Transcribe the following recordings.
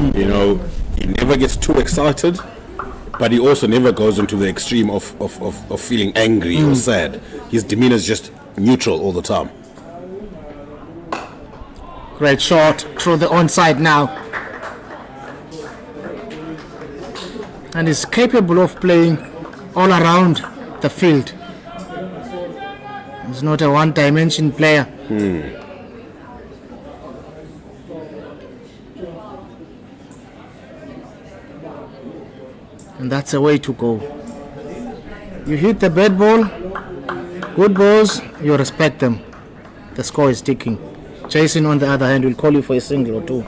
You know, he never gets too excited, but he also never goes into the extreme of feeling angry or sad. His demeanor is just neutral all the time. Great shot through the onside now. And is capable of playing all around the field. He's not a one-dimension player. And that's the way to go. You hit the bad ball, good balls, you respect them. The score is ticking. Jason, on the other hand, will call you for a single or two.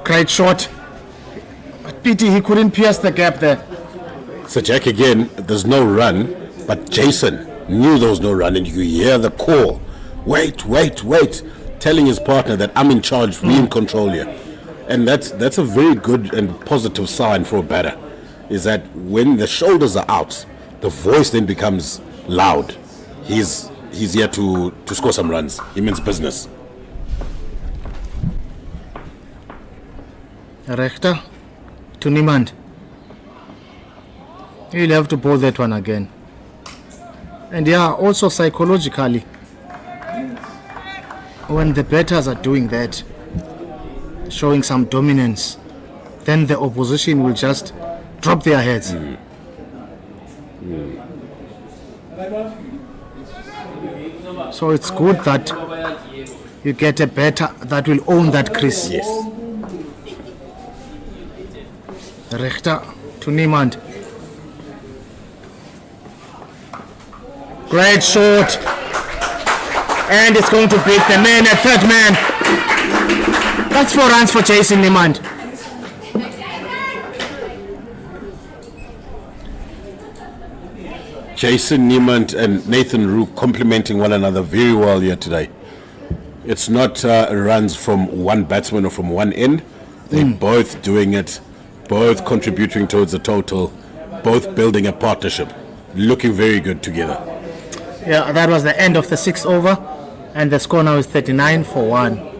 Great shot. Pity he couldn't pierce the gap there. So Jack, again, there's no run, but Jason knew there was no run, and you hear the call. Wait, telling his partner that I'm in charge, we in control here. And that's a very good and positive sign for a batter, is that when the shoulders are out, the voice then becomes loud. He's here to score some runs. He means business. Rechter to Niemand. He'll have to bowl that one again. And also psychologically, when the batters are doing that, showing some dominance, then the opposition will just drop their heads. So it's good that you get a batter that will own that crease. Yes. Rechter to Niemand. Great shot. And it's going to beat the man at third man. That's 4 runs for Jason Niemand. Jason Niemand and Nathan Rook complementing one another very well here today. It's not runs from one batsman or from one end. They're both doing it, both contributing towards the total, both building a partnership, looking very good together. Yeah, that was the end of the 6th over, and the score now is 39-1.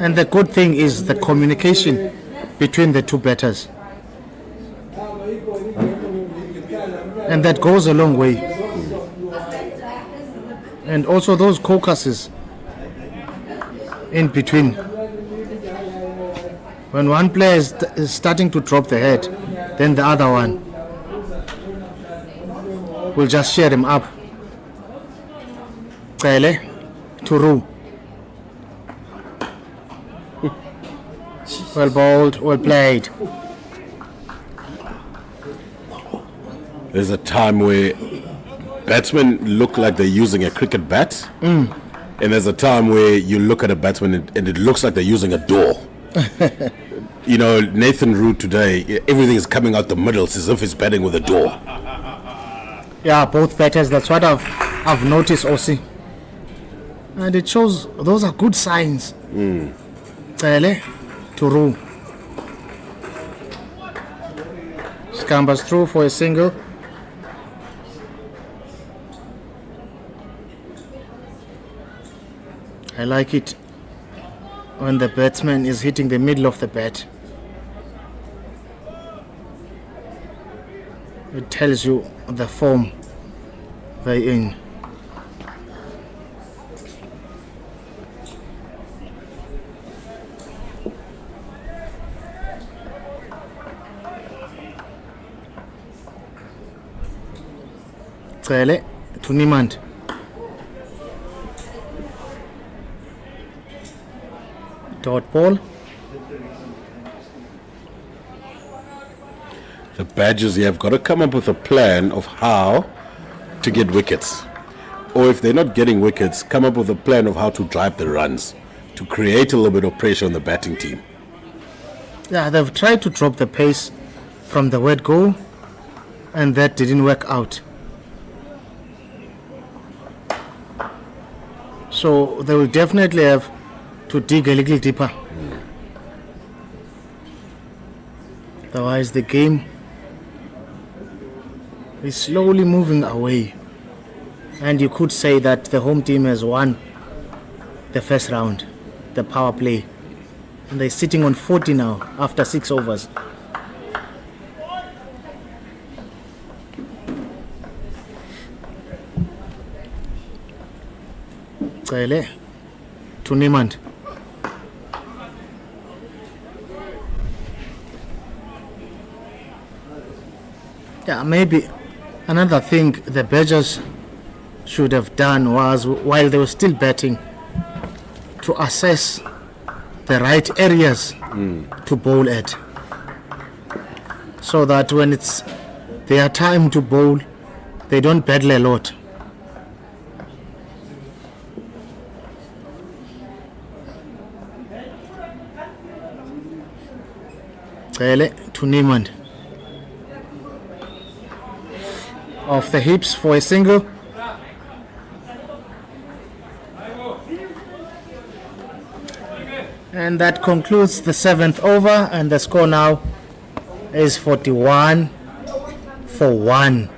And the good thing is the communication between the two batters. And that goes a long way. And also those caucuses in between. When one player is starting to drop the head, then the other one will just share him up. Cele to Roo. Well bowled, well played. There's a time where batsmen look like they're using a cricket bat, and there's a time where you look at a batsman and it looks like they're using a door. You know, Nathan Root today, everything is coming out the middle. It's as if he's batting with a door. Yeah, both batters. That's what I've noticed, Ossie. And it shows those are good signs. Cele to Roo. Scampers through for a single. I like it when the batsman is hitting the middle of the bat. It tells you the form they're in. Cele to Niemand. Dot ball. The Badgers here have got to come up with a plan of how to get wickets. Or if they're not getting wickets, come up with a plan of how to drive the runs, to create a little bit of pressure on the batting team. Yeah, they've tried to drop the pace from the word go, and that didn't work out. So they will definitely have to dig a little deeper. Otherwise the game is slowly moving away And you could say that the home team has won the first round, the power play. And they're sitting on 40 now after 6 overs. Cele to Niemand. Yeah, maybe another thing the Badgers should have done was, while they were still batting, to assess the right areas to bowl at, so that when it's their time to bowl, they don't battle a lot. Cele to Niemand. Off the hips for a single. And that concludes the 7th over, and the score now is 41 for 1.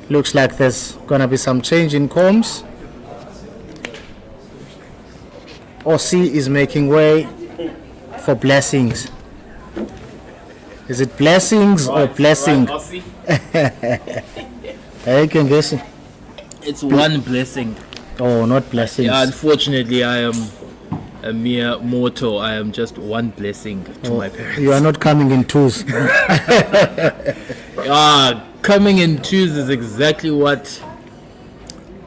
Looks like there's gonna be some change in comms. Ossie is making way for Blessings. Is it Blessings or Blessing? I can guess. It's one blessing. Oh, not Blessings. Yeah, unfortunately, I am a mere mortal. I am just one blessing to my parents. You are not coming in twos. Coming in twos is exactly what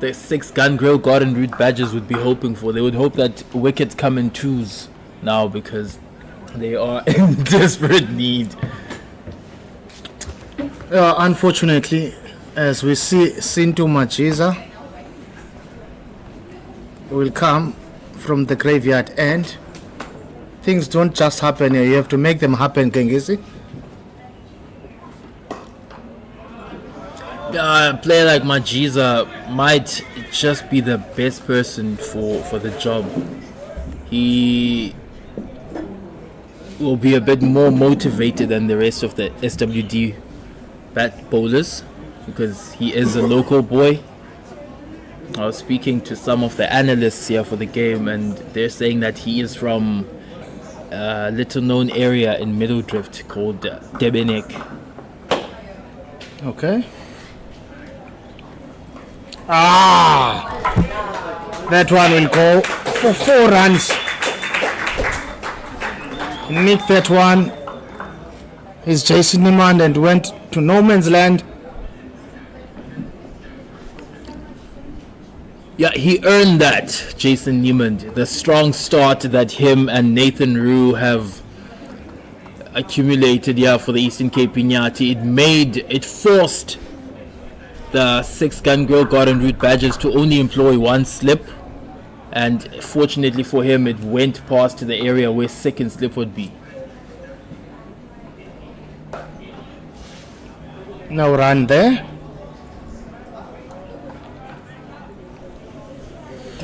the 6 Gun Grill Garden Route Badgers would be hoping for. They would hope that wickets come in twos now, because they are in desperate need. Unfortunately, as we see, Sintu Machiza will come from the graveyard end. Things don't just happen here, you have to make them happen, Kengisi. A player like Majiza might just be the best person for the job. He will be a bit more motivated than the rest of the SWD bat bowlers, because he is a local boy. I was speaking to some of the analysts here for the game, and they're saying that he is from a little known area in Middledrift called Debenek. Okay. That one will go for 4 runs. Nicked that one is Jason Niemand and went to no man's land. Yeah, he earned that, Jason Niemand. The strong start that him and Nathan Rue have accumulated for the Eastern Cape Iinyathi. It forced the 6 Gun Grill Garden Route Badgers to only employ 1 slip, and fortunately for him, it went past to the area where second slip would be. No run there.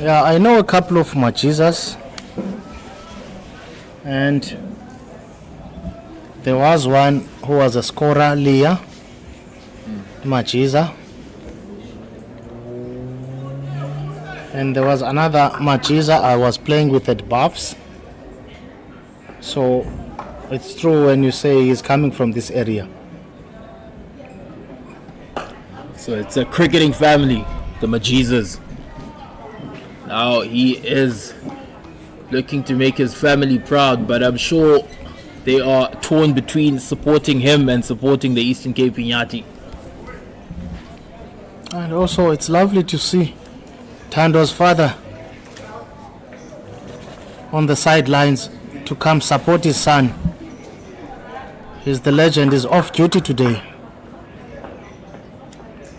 Yeah, I know a couple of Machizas, and there was one who was a scorer, Leah Machiza, and there was another Machiza I was playing with at Buffs. So it's true when you say he's coming from this area. So it's a cricketing family, the Majizas. Now he is looking to make his family proud, but I'm sure they are torn between supporting him and supporting the Eastern Cape Iinyathi. And also it's lovely to see Tando's father on the sidelines to come support his son. He's the legend, is off duty today.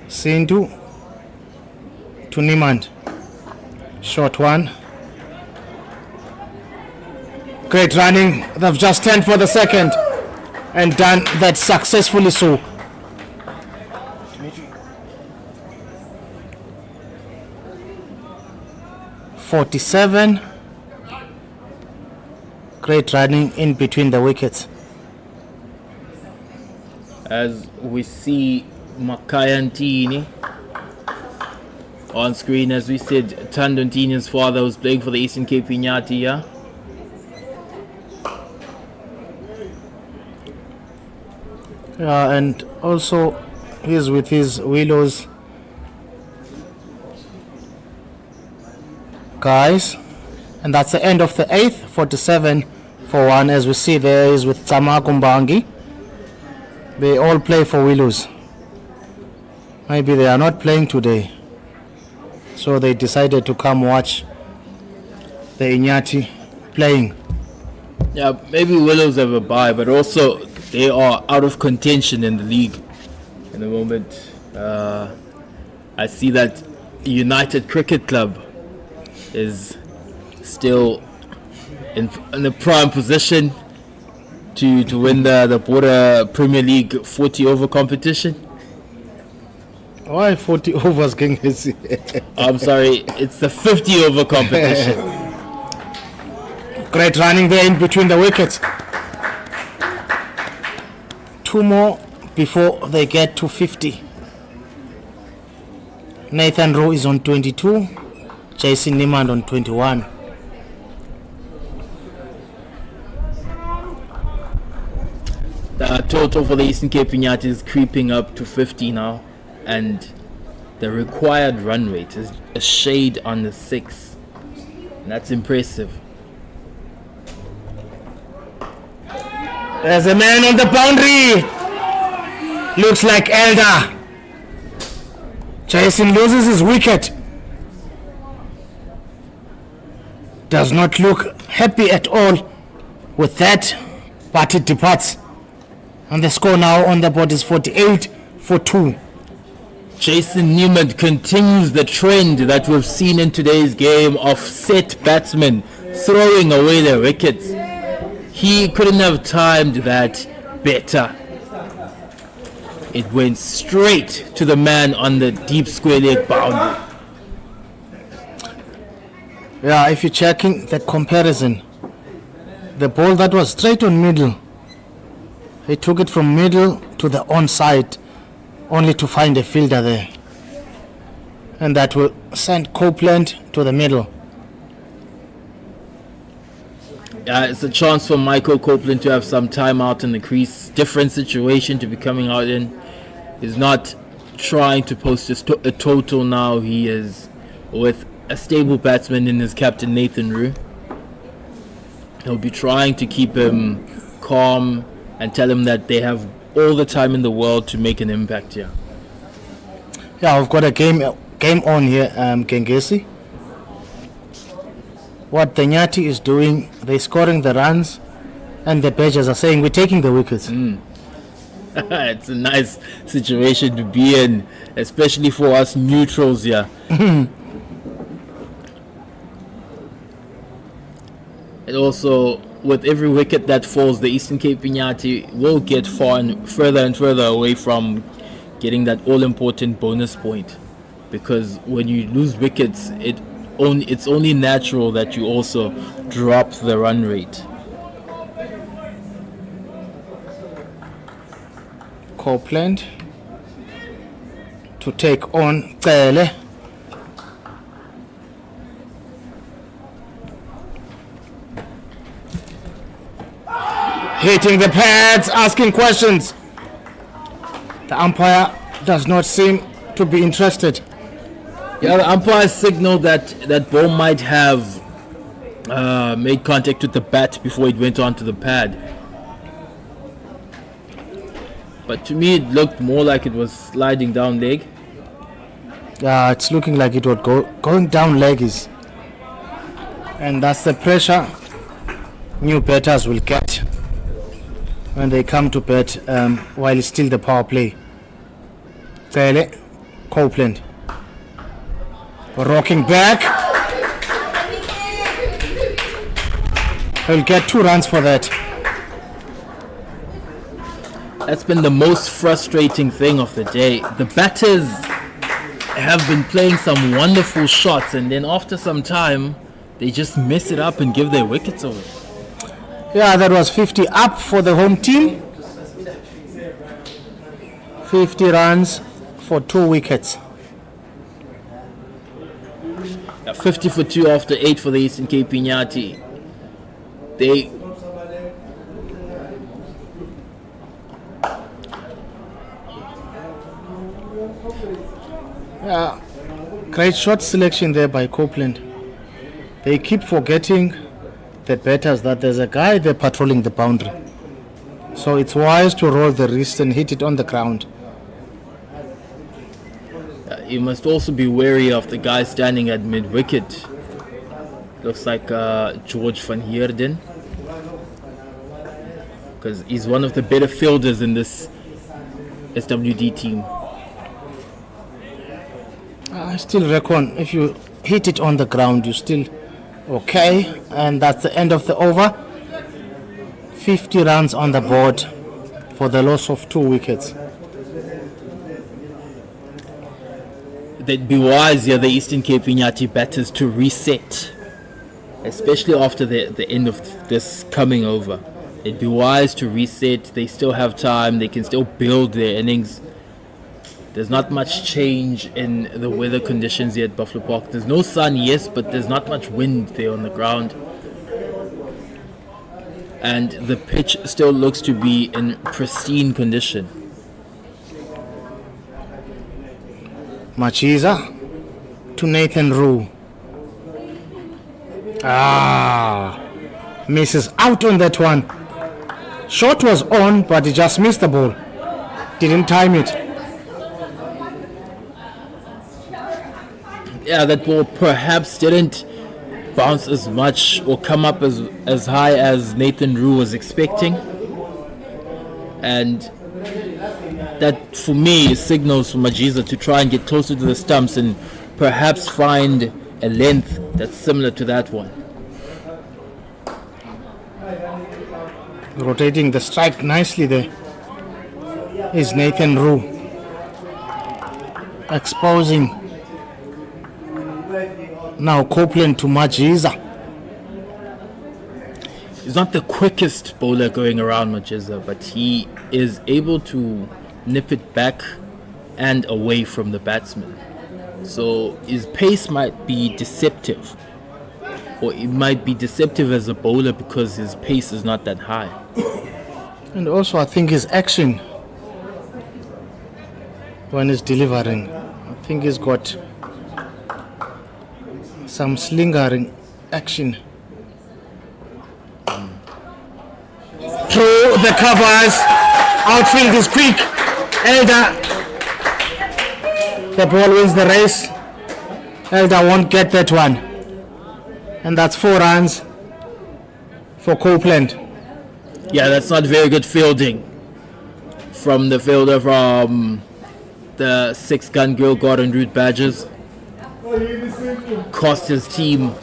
Sintu to Niemand. Short one. Great running. They've just turned for the second and done that successfully so. .47. Great running in between the wickets. As we see Makayantini On screen, as we said, Thando Ntinya's father was playing for the Eastern Cape Iinyathi, yeah? Yeah, and also he's with his Willows guys. And that's the end of the 8th, 47 for 1. As we see there is with Tsama Kumbangi. They all play for Willows. Maybe they are not playing today. So they decided to come watch the Iinyathi playing. Yeah, maybe Willows have a bye, but also they are out of contention in the league in the moment. I see that United Cricket Club is still in the prime position to win the Border Premier League 40 over competition. Why 40 overs, Gengesi? I'm sorry, it's the 50 over competition. Great running there in between the wickets. 2 more before they get to 50. Nathan Rowe is on 22. Jason Niemand on 21. The total for the Eastern Cape Iinyathi is creeping up to 50 now, and the required run rate is a shade on the 6. And that's impressive. There's a man on the boundary. Looks like Elder. Jason loses his wicket. Does not look happy at all with that, but it departs. And the score now on the board is 48 for 2. Jason Newman continues the trend that we've seen in today's game of set batsmen throwing away their wickets. He couldn't have timed that better. It went straight to the man on the deep square leg boundary. Yeah, if you're checking the comparison, the ball that was straight on middle, he took it from middle to the onside, only to find a fielder there. And that will send Copeland to the middle. It's a chance for Michael Copeland to have some time out in the crease. Different situation to be coming out in. He's not trying to post a total now. He is with a stable batsman in his captain, Nathan Rowe. He'll be trying to keep him calm and tell him that they have all the time in the world to make an impact here. Yeah, we've got a game on here, Gengesi. What the Iinyathi is doing, they're scoring the runs, and the Badgers are saying, we're taking the wickets. It's a nice situation to be in, especially for us neutrals here. And also, with every wicket that falls, the Eastern Cape Iinyathi will get further and further away from getting that all-important bonus point. Because when you lose wickets, it's only natural that you also drop the run rate. Copeland to take on Cele. Hitting the pads, asking questions. The umpire does not seem to be interested. Yeah, the umpire signaled that ball might have made contact with the bat before it went onto the pad. But to me, it looked more like it was sliding down leg. Yeah, it's looking like it would going down leggies. And that's the pressure new batters will get when they come to bat while it's still the power play. Cele, Copeland. Rocking back. He'll get 2 runs for that. That's been the most frustrating thing of the day. The batters have been playing some wonderful shots, and then after some time, they just mess it up and give their wickets away. Yeah, that was 50 up for the home team. 50 runs for 2 wickets. 50 for 2 after 8 for the Eastern Cape Iinyathi. They Great shot selection there by Copeland. They keep forgetting, the batters, that there's a guy there patrolling the boundary. So it's wise to roll the wrist and hit it on the ground. You must also be wary of the guy standing at mid-wicket. Looks like George van Heerden. Because he's one of the better fielders in this SWD team. I still reckon if you hit it on the ground, you're still okay. And that's the end of the over. 50 runs on the board for the loss of 2 wickets. They'd be wise here, the Eastern Cape Iinyathi batters, to reset, especially after the end of this coming over. It'd be wise to reset. They still have time. They can still build their innings. There's not much change in the weather conditions here at Buffalo Park. There's no sun, yes, but there's not much wind there on the ground. And the pitch still looks to be in pristine condition. Machiza to Nathan Rue. Misses out on that one. Shot was on, but he just missed the ball. Didn't time it. Yeah, that ball perhaps didn't bounce as much or come up as high as Nathan Rue was expecting. And that, for me, signals for Majiza to try and get closer to the stumps and perhaps find a length that's similar to that one. Rotating the strike nicely there is Nathan Rue. Exposing now Copeland to Majiza. He's not the quickest bowler going around, Majiza, but he is able to nip it back and away from the batsman. So his pace might be deceptive, or it might be deceptive as a bowler because his pace is not that high. And also I think his action when he's delivering, I think he's got some slingering action. Through the covers, outfield is quick. Elder, the ball wins the race. Elder won't get that one. And that's 4 runs for Copeland. Yeah, that's not very good fielding from the fielder from the 6-gun Girl Garden Route Badgers. Cost his team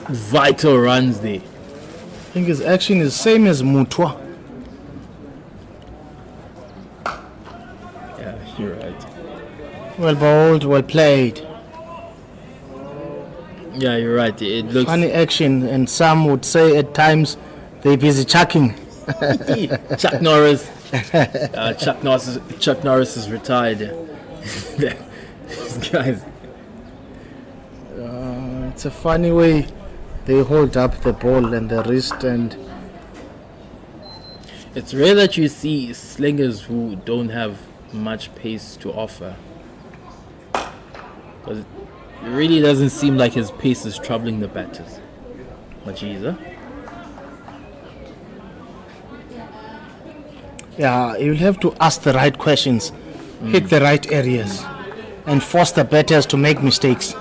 vital runs there. I think his action is same as Mutwa. Yeah, you're right. Well bowled, well played. Yeah, you're right. It looks Funny action, and some would say at times they're busy chucking. Chuck Norris. Chuck Norris is retired. These guys. It's a funny way they hold up the ball and the wrist, and It's rare that you see slingers who don't have much pace to offer. Because it really doesn't seem like his pace is troubling the batters. Majiza. yeah, you'll have to ask the right questions, hit the right areas, and force the batters to make mistakes.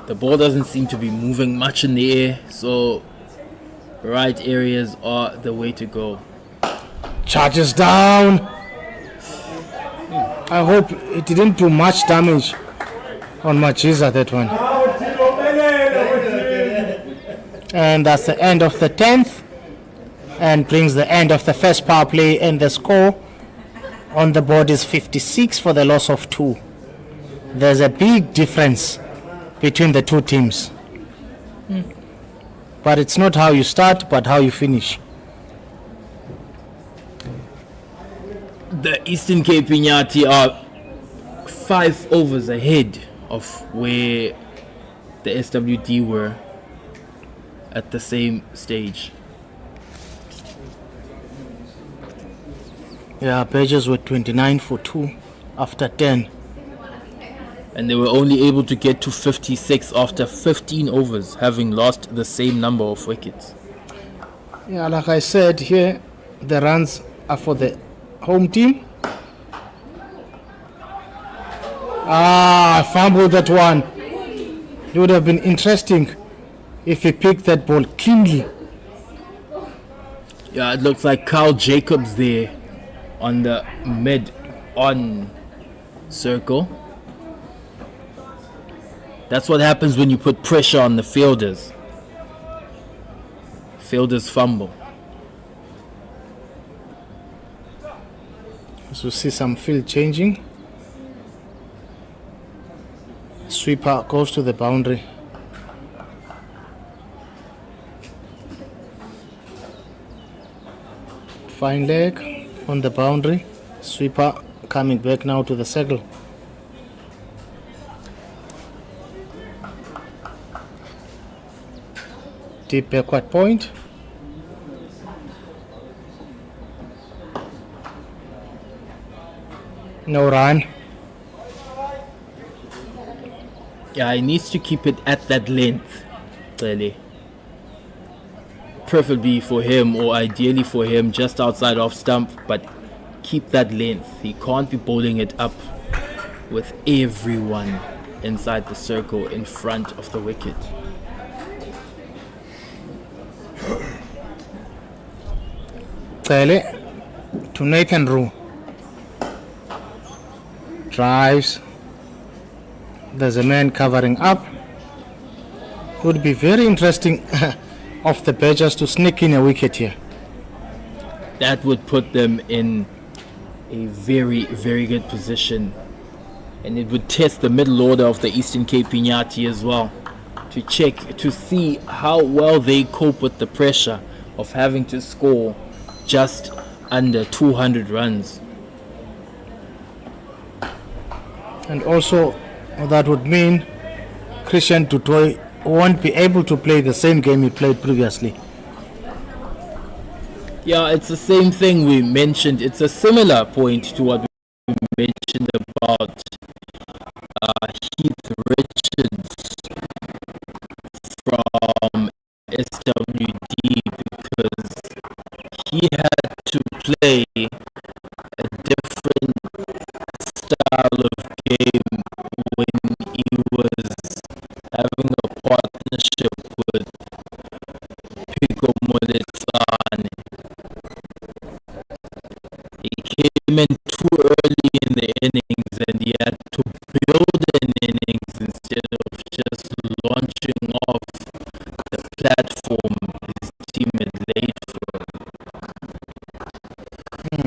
The ball doesn't seem to be moving much in the air, so right areas are the way to go. Charges down. I hope it didn't do much damage on Machiza, that one. And that's the end of the 10th, and brings the end of the first power play, and the score on the board is 56 for the loss of 2. There's a big difference between the two teams. But But it's not how you start, but how you finish. The Eastern Cape Iinyathi are 5 overs ahead of where the SWD were at the same stage. Yeah, Badgers were 29 for 2 after 10. And they were only able to get to 56 after 15 overs, having lost the same number of wickets. Yeah, like I said here, the runs are for the home team. I fumbled that one. It would have been interesting if he picked that ball cleanly. Yeah, it looks like Carl Jacobs there on the mid-on circle. That's what happens when you put pressure on the fielders. Fielders fumble. So we see some field changing. Sweeper goes to the boundary. Fine leg on the boundary. Sweeper coming back now to the circle. Deep backward point. No run. Yeah, he needs to keep it at that length, really. Preferably for him, or ideally for him, just outside off stump, but keep that length. He can't be bowling it up with everyone inside the circle in front of the wicket. Tele to Nathan Roo. Drives. There's a man covering up. Would be very interesting of the Badgers to sneak in a wicket here. That would put them in a very, very good position. And it would test the middle order of the Eastern Cape Iinyathi as well. To check, to see how well they cope with the pressure of having to score just under 200 runs. And also, that would mean Christian Dutoy won't be able to play the same game he played previously. Yeah, it's the same thing we mentioned. It's a similar point to what we mentioned about Heath Richards from SWD, because he had to play a different style of game when he was having a partnership with Pico Moletsane. He came in too early in the innings and he had to build an innings instead of just launching off the platform his team had laid for him.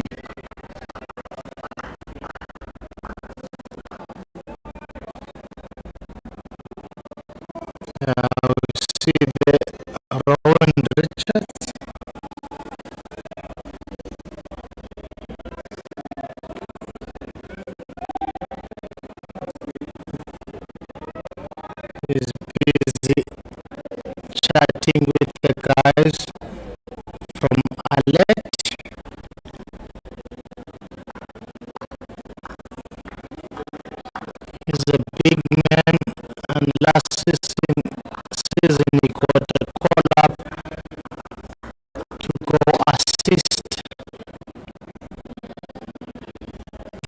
See the Rowan Richards. He's busy chatting with the guys from Alert. He's a big man, and last season he got a call up to go assist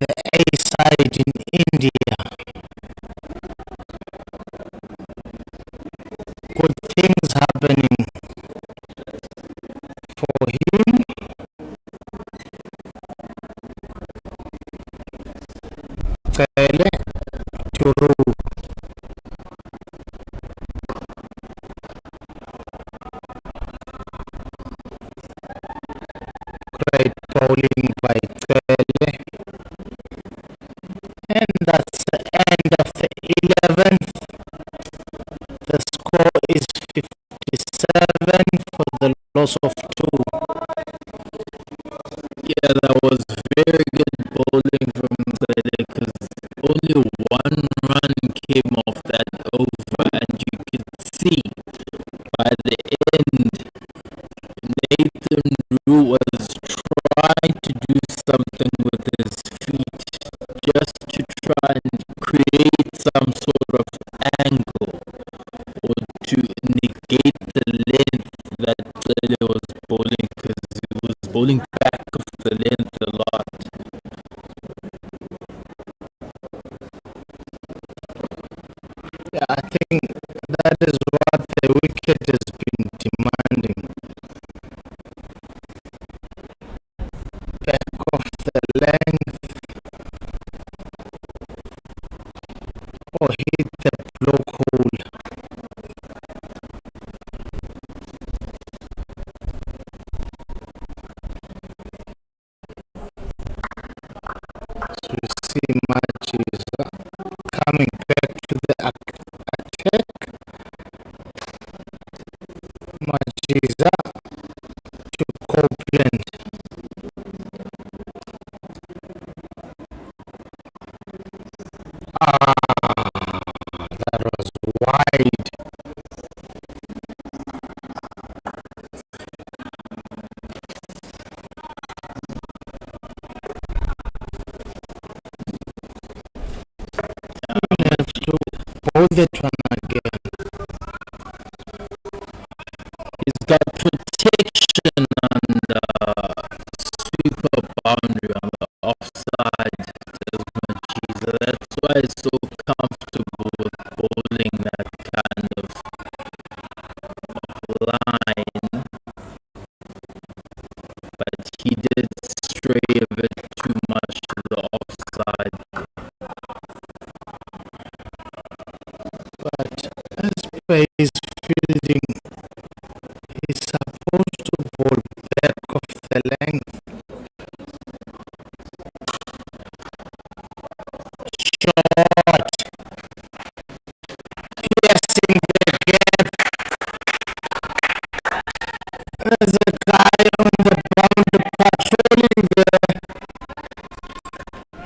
the A side in India. Good things happening for him. Tele to Roo. Great bowling by Tele. And that's the end of the 11th. The score is 57 even for the loss of two. Yeah, that was very good bowling from Zayde because only one run came off that over, and you could see by the end Nathan Rue was trying to do something with his feet just to try and create some sort of angle or to negate the length that Zayde was bowling because he was bowling back of the length a lot. Yeah, I think that is what the wicket has been demanding. Back of the length or hit the block hole. So you see matches coming back to the attack. Majiza to Copeland. That was wide. You have to hold that one again. He's got protection on the super boundary on the offside. That's why he's so comfortable with bowling that kind of line. But he did stray a bit too much to the offside. But as per his fielding, he's supposed to bowl back of the length. Shot. Piercing the gap. There's a guy on the boundary patrolling there.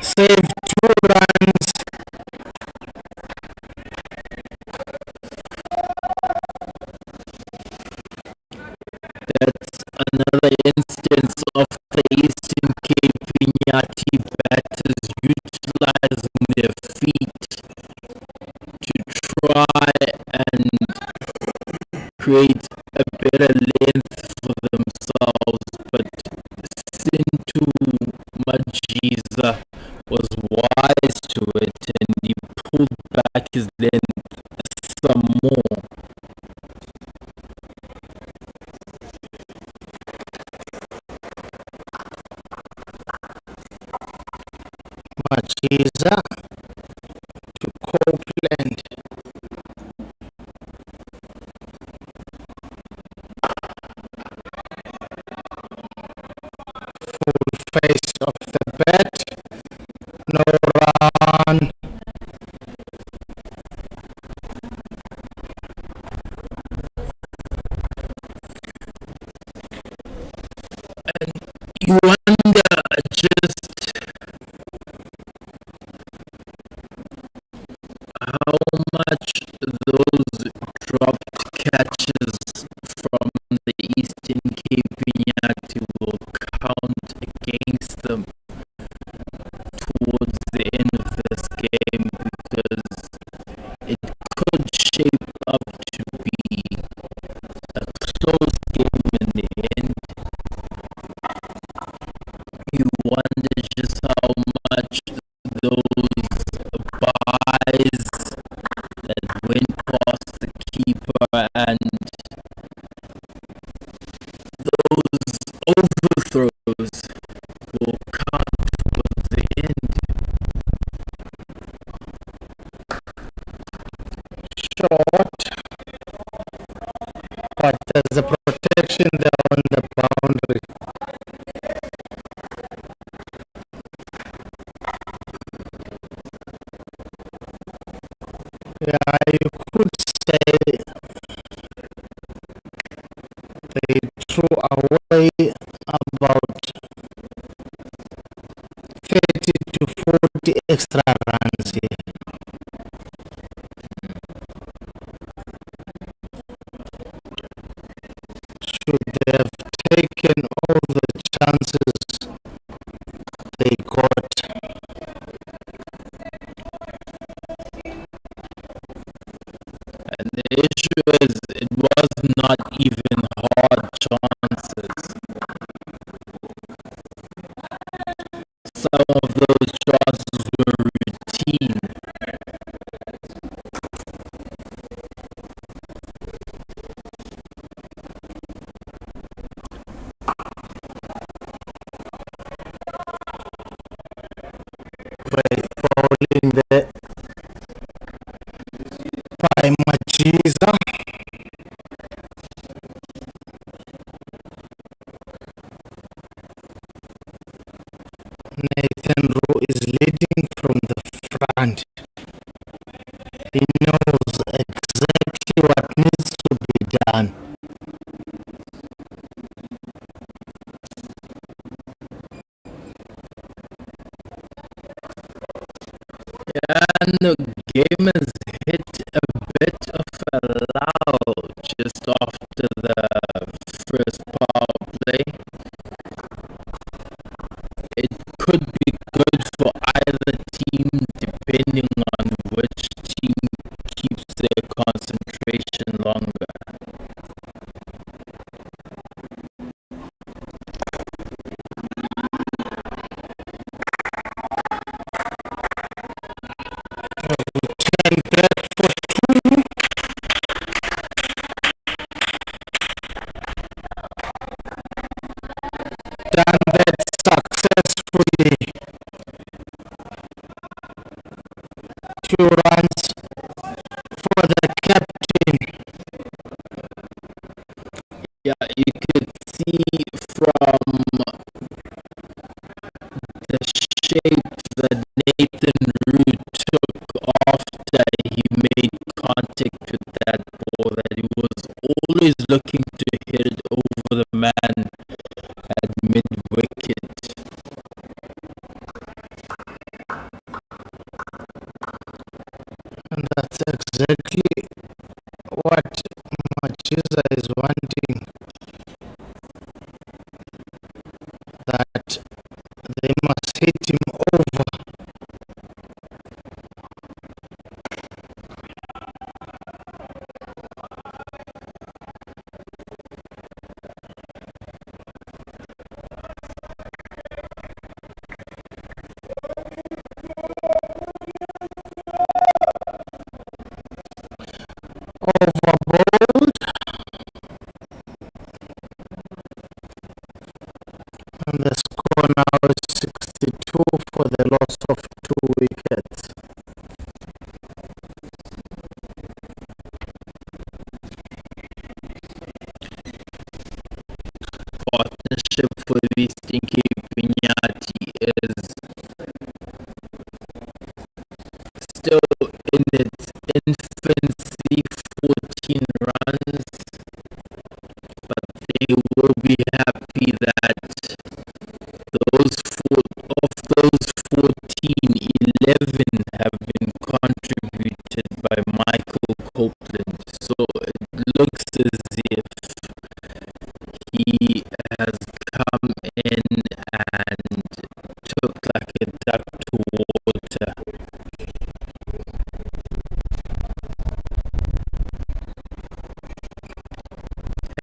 Saved 2 runs. That's another instance of the Eastern Cape Iinyathi batters utilizing their feet to try and create a better length for themselves, but Sintu Majiza was wise to it and he pulled back his length some more. Majiza to Copeland. Full face of the bat. No run. You wonder just how much those dropped catches from the Eastern Cape Iinyathi will count against them towards the end of this game, because it could shape up to be a close game in the end. You wonder just how much those buys that went past the keeper and those overthrows will count towards the end. Short. But there's a protection there on the boundary. Yeah, you could say threw away about 30 to 40 extra runs here. Should they have taken all the chances they got? And the issue is, it was not even hard chances. Some of those chances were routine. Great bowling there by Majiza. Nathan Rowe is leading from the front. He knows exactly what needs to be done. And the game has hit a bit of a lull just after the first power play. It could be good for either team depending on which team keeps their concentration longer. Turn back for two. Done that successfully. 2 runs for the captain. Yeah, you could see from the shape that Nathan Root took after he made contact with that ball that he was always looking to hit it over the man at mid-wicket. And that's exactly what Majiza is wanting. That they must hit him over. Overbowled. And the score now is 62 for the loss of 2 wickets. Partnership for the stinky Iinyathi is still in its infancy, 14 runs, but they will be happy that those 14, 11 have been contributed by Michael Copeland. So it looks as if he has come in and took like a duck to water.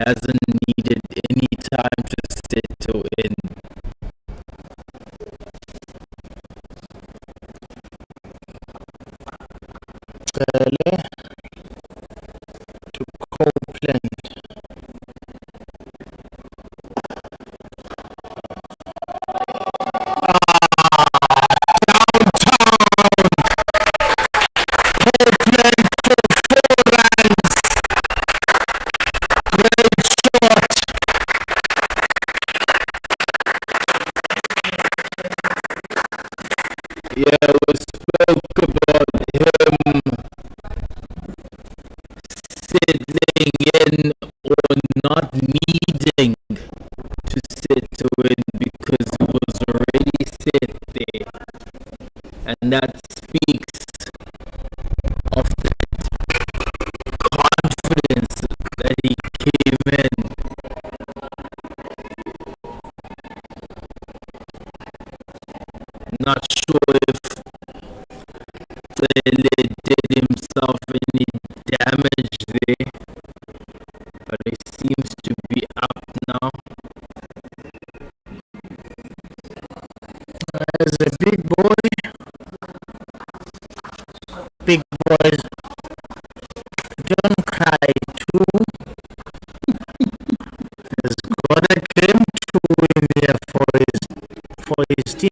Hasn't needed any time to settle in. Cele to Copeland. Yeah, we spoke about him settling in or not needing set to it because it was already set there, and that speaks of the confidence that he came in. Not sure if Tele did himself any damage there, but he seems to be up now. As a big boys don't cry too. Has got a game to win here for his team.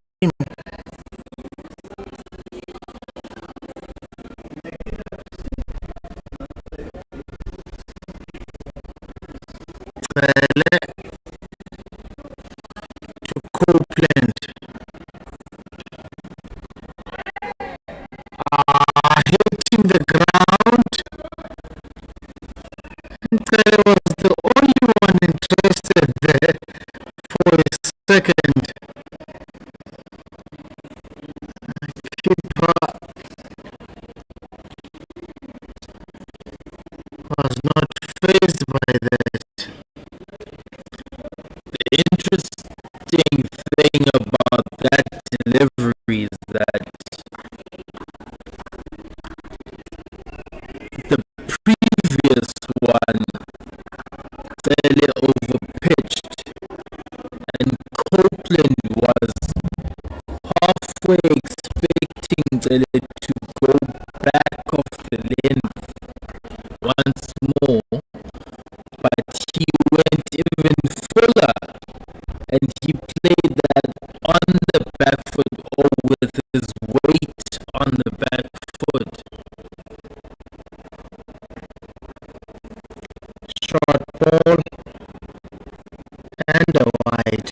To Copeland. Hitting the ground. There was the only one interested there for a second. Keeper was not fazed by that. The interesting thing about that delivery is that the previous one, Tele overpitched, and Copeland was halfway expecting Tele to go back off the length once more, but he went even fuller, and he played that on the back foot or with his weight on the back foot. Short ball and a wide.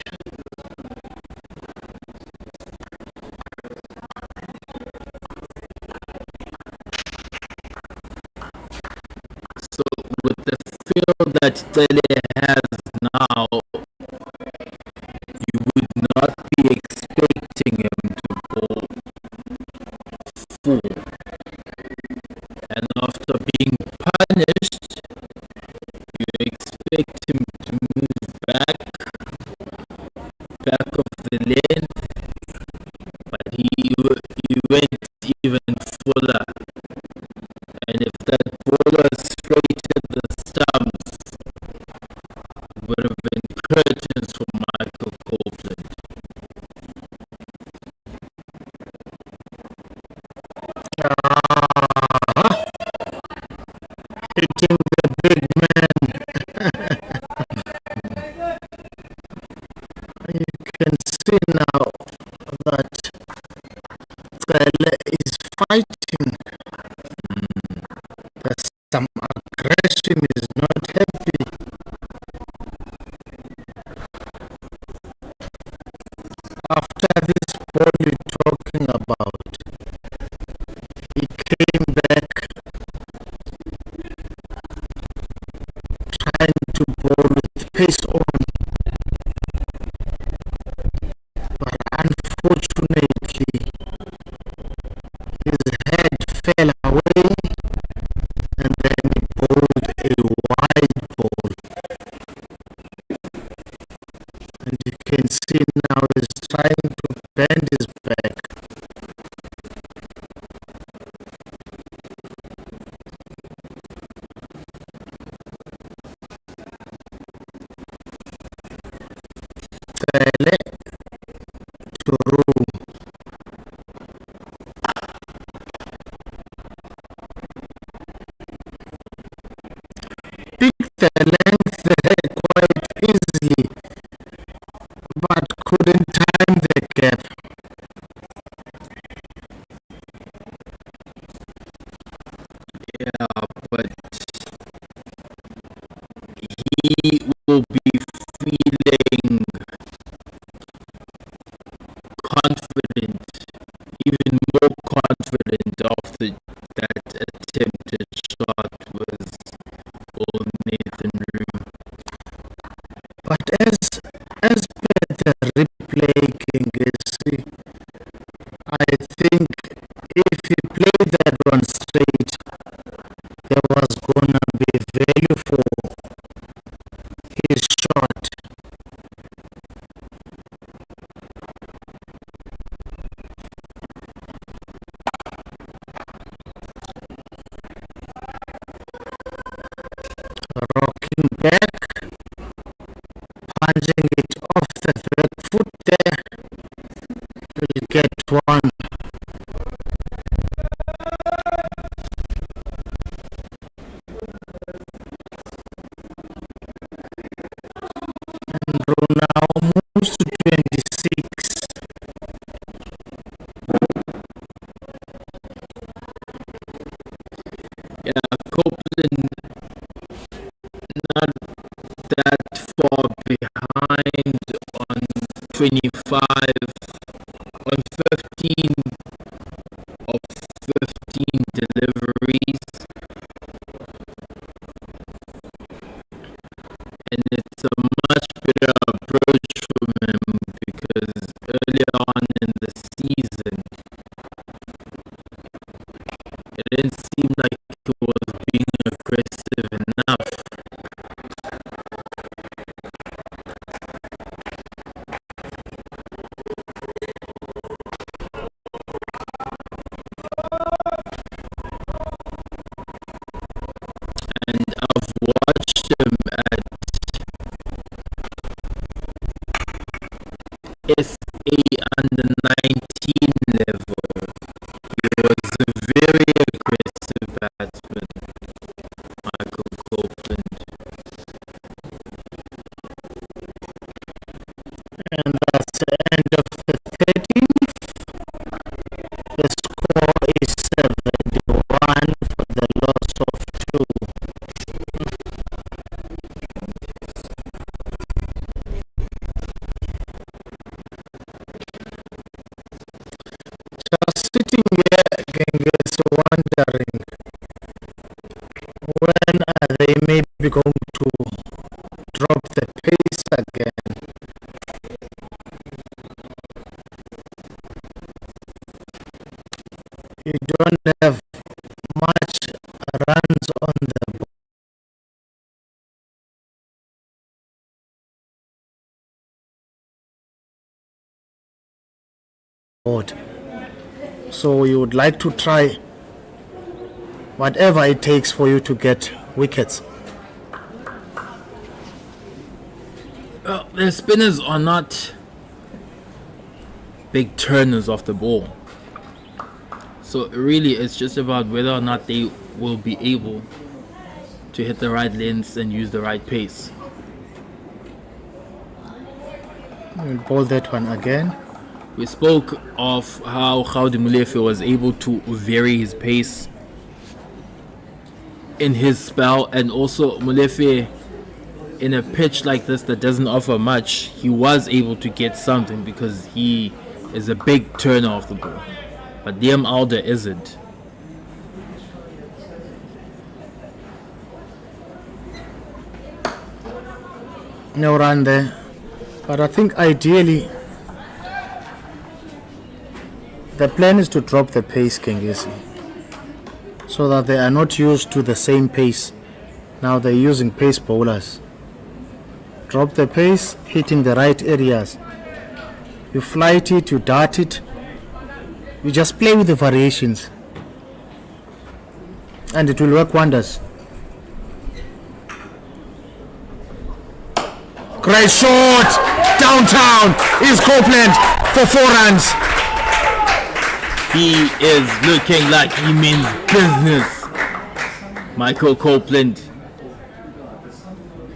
So with the feel that Tele has now, you would not be expecting him to bowl full. And after being punished, you expect him to move back of the length, but he went even fuller. And if that bowler straightened the stumps, it would have been curtains for Michael Copeland. Hitting the big man. You can see now that Tele is fighting. There's some aggression, is not happy. After this ball you're talking about, he came back trying to bowl with pace on, but unfortunately his head fell away and then he bowled a wide ball. And you can see now he's trying to bend his back. Tele to room. Picked the length there quite easily, but couldn't time the gap. Yeah, but he will be feeling confident, even more confident after that attempted shot was Nathan Room. But as see, I think if he played that one straight, there was gonna be value for his shot. Rocking back, punching it off the back foot there, will get one. And Brunau moves to 26. Yeah, Copeland not that far behind on 25, on 15 of 15 deliveries, and it's a much better approach from him because earlier on in the season it didn't seem like he was being aggressive enough. And I've watched him at SA under 19 level. He was a very aggressive batsman, Michael Copeland. And that's the end of the 13th. The score is 71 for the loss of 2. Just sitting here, Genghis, wondering when are they maybe going to drop the pace again. You don't have much runs on the board, so you would like to try whatever it takes for you to get wickets. Well, the spinners are not big turners of the ball. So really it's just about whether or not they will be able to hit the right lengths and use the right pace. We'll bowl that one again. We spoke of how Gaudi Molefe was able to vary his pace in his spell, and also Molefe in a pitch like this that doesn't offer much, he was able to get something because he is a big turner of the ball. But Liam Alder isn't. No run there. But I think ideally the plan is to drop the pace, Kengesi, so that they are not used to the same pace. Now they're using pace bowlers. Drop the pace, hitting the right areas. You flight it, you dart it. You just play with the variations, and it will work wonders. Great shot! Downtown is Copeland for 4 runs. He is looking like he means business. Michael Copeland.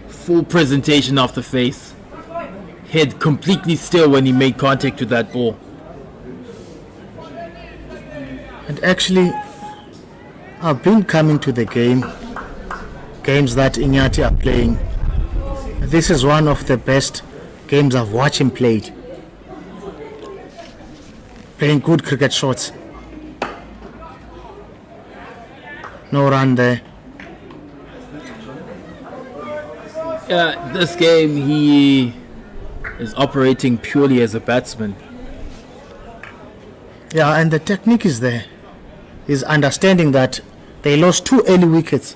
Full presentation of the face. Head completely still when he made contact with that ball. And actually, I've been coming to the games that Iinyathi are playing. This is one of the best games I've watched him played. Playing good cricket shots. No run there. Yeah, this game he is operating purely as a batsman. Yeah, and the technique is there. He's understanding that they lost 2 early wickets.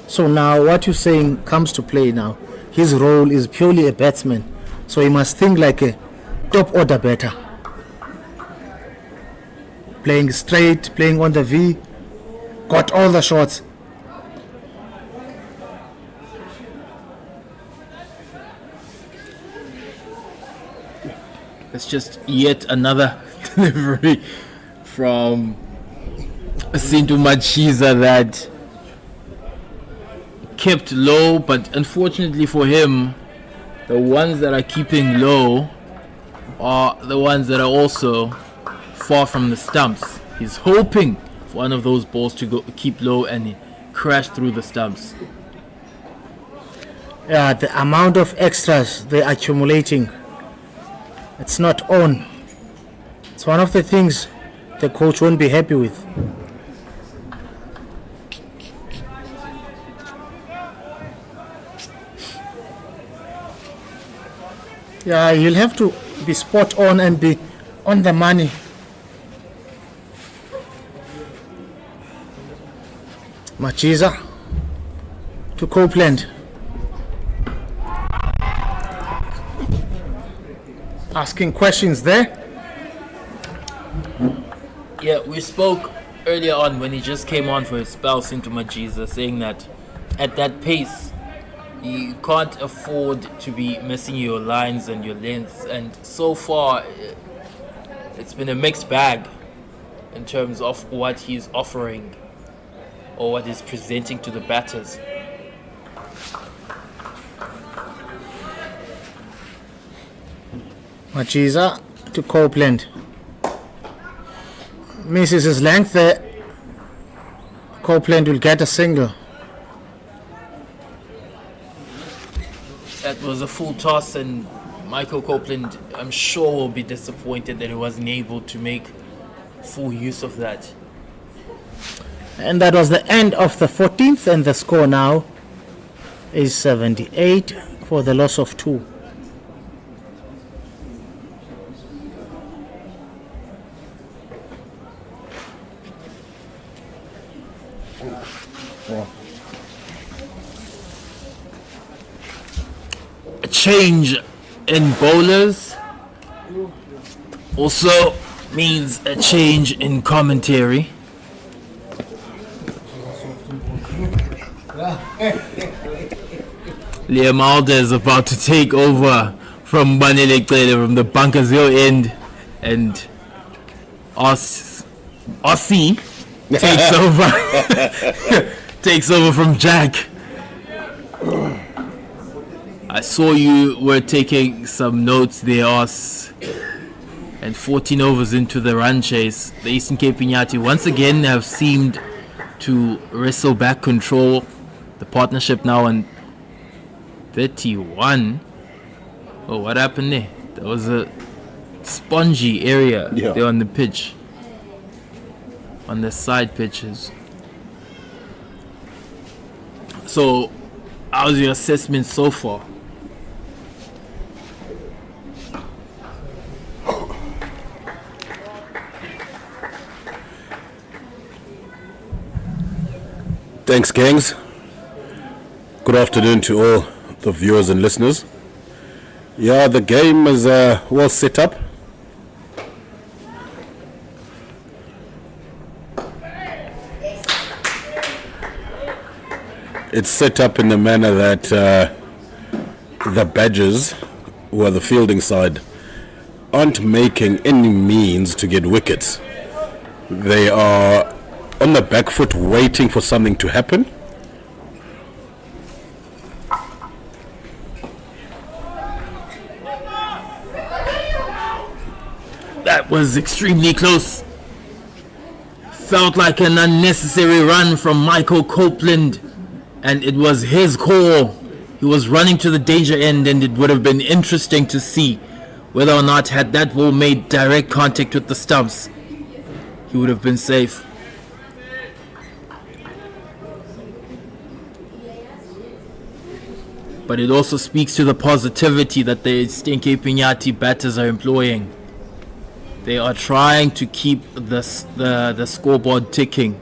So now what you're saying comes to play now. His role is purely a batsman. So he must think like a top order batter. Playing straight, playing on the V, got all the shots. It's just yet another delivery from Sintu Machiza that kept low, but unfortunately for him, the ones that are keeping low are the ones that are also far from the stumps. He's hoping for one of those balls to go keep low and crash through the stumps. Yeah, the amount of extras they're accumulating, it's not on. It's one of the things the coach won't be happy with. Yeah, you'll have to be spot on and be on the money. Machiza to Copeland. Asking questions there. Yeah, we spoke earlier on when he just came on for his spell into Machiza, saying that at that pace, you can't afford to be missing your lines and your lengths. And so far, it's been a mixed bag in terms of what he's offering or what he's presenting to the batters. Machiza to Copeland. Misses his length there. Copeland will get a single. That was a full toss, and Michael Copeland, I'm sure, will be disappointed that he wasn't able to make full use of that. And that was the end of the 14th, and the score now is 78 for the loss of 2. A change in bowlers also means a change in commentary. Liam Alder is about to take over from Banele Cele from the Bunkers Hill end, and Aussie takes over takes over from Jack. I saw you were taking some notes there, Os. And 14 overs into the run chase, the Eastern Cape Iinyathi once again have seemed to wrestle back control. The partnership now on 31. Oh, what happened there? There was a spongy area there on the pitch, on the side pitches. So, how's your assessment so far? Thanks, gangs. Good afternoon to all the viewers and listeners. Yeah, the game is well set up. It's set up in the manner that the Badgers, who are the fielding side, aren't making any means to get wickets. They are on the back foot waiting for something to happen. That was extremely close. Felt like an unnecessary run from Michael Copeland, and it was his call. He was running to the danger end, and it would have been interesting to see whether or not, had that ball made direct contact with the stumps, he would have been safe. But it also speaks to the positivity that the Eastern Cape Iinyathi batters are employing. They are trying to keep the scoreboard ticking.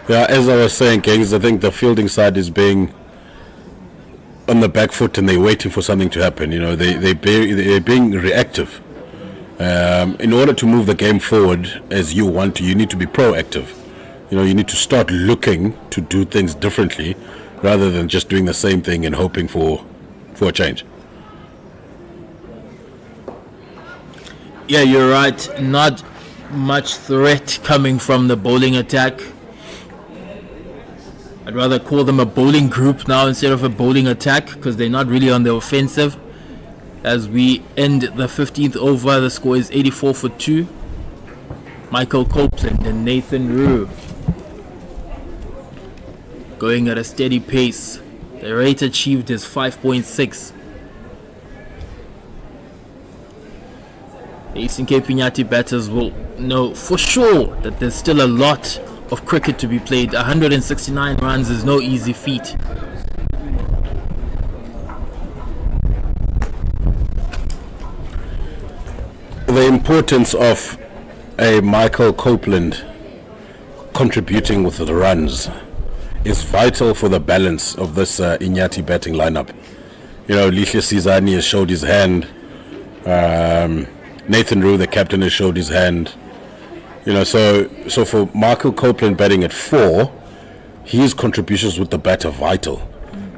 Yeah, as I was saying, Kings, I think the fielding side is being on the back foot and they're waiting for something to happen. You know, they're being reactive. In order to move the game forward as you want to, you need to be proactive. You know, you need to start looking to do things differently rather than just doing the same thing and hoping for a change. Yeah, you're right. Not much threat coming from the bowling attack. I'd rather call them a bowling group now instead of a bowling attack because they're not really on the offensive. As we end the 15th over, the score is 84 for 2. Michael Copeland and Nathan Rue going at a steady pace. The rate achieved is 5.6. The Eastern Cape Iinyathi batters will know for sure that there's still a lot of cricket to be played. 169 runs is no easy feat. The importance of a Michael Copeland contributing with the runs is vital for the balance of this Iinyathi batting lineup. You know, Lihle Sizani has showed his hand. Nathan Rue, the captain, has showed his hand. You know, so for Michael Copeland batting at 4, his contributions with the bat are vital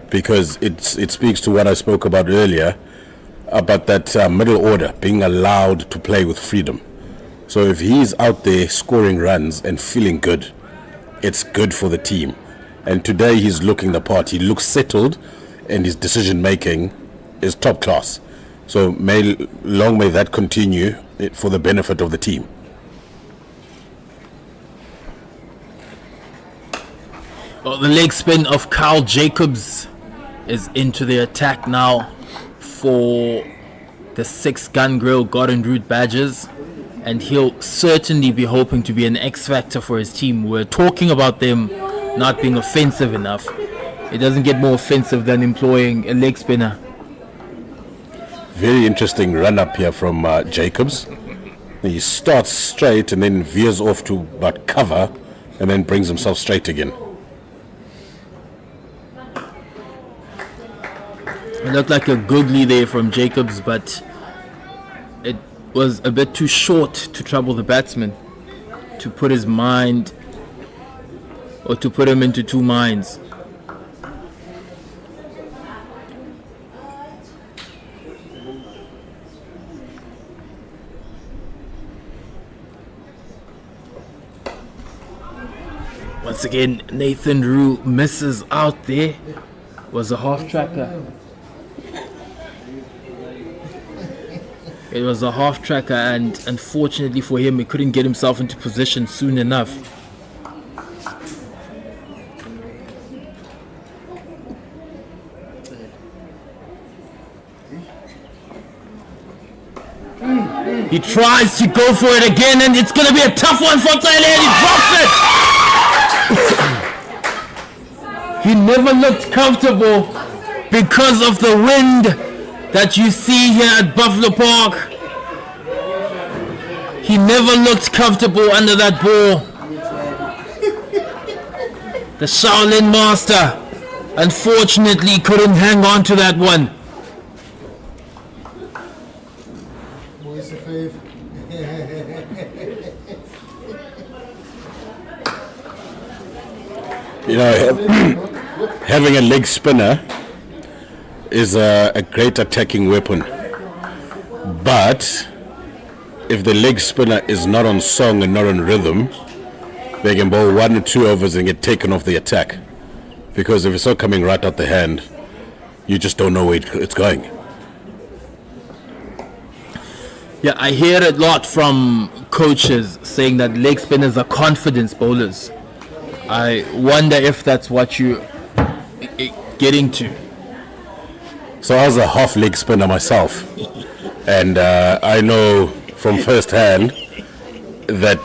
because it speaks to what I spoke about earlier about that middle order being allowed to play with freedom. So if he's out there scoring runs and feeling good, it's good for the team. And today he's looking the part. He looks settled and his decision making is top class. So long may that continue for the benefit of the team. Well, the leg spin of Carl Jacobs is into the attack now for the 6 gun grill Garden Route badges, and he'll certainly be hoping to be an X factor for his team. We're talking about them not being offensive enough. It doesn't get more offensive than employing a leg spinner. Very interesting run up here from Jacobs. He starts straight and then veers off to about cover and then brings himself straight again. It looked like a googly there from Jacobs, but it was a bit too short to trouble the batsman, to put his mind, or to put him into two minds. Once again, Nathan Rue misses out there. Was a half tracker. It was a half tracker, and unfortunately for him, he couldn't get himself into position soon enough. He tries to go for it again, and it's going to be a tough one for Thailand. He drops it. He never looked comfortable because of the wind that you see here at Buffalo Park. He never looked comfortable under that ball. The Shaolin Master unfortunately couldn't hang on to that one. You know, having a leg spinner is a great attacking weapon, but if the leg spinner is not on song and not on rhythm, they can bowl 1 or 2 overs and get taken off the attack, because if it's not coming right out the hand, you just don't know where it's going. Yeah, I hear a lot from coaches saying that leg spinners are confidence bowlers. I wonder if that's what you're getting to. So I was a half leg spinner myself, and I know from first hand that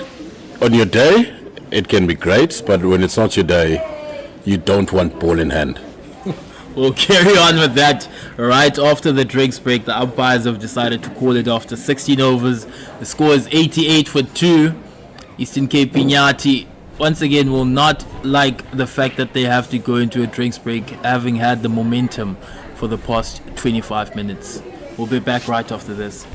on your day it can be great, but when it's not your day, you don't want ball in hand. We'll carry on with that right after the drinks break. The umpires have decided to call it after 16 overs. The score is 88 for 2. Eastern Cape Iinyathi once again will not like the fact that they have to go into a drinks break having had the momentum for the past 25 minutes. We'll be back right after this.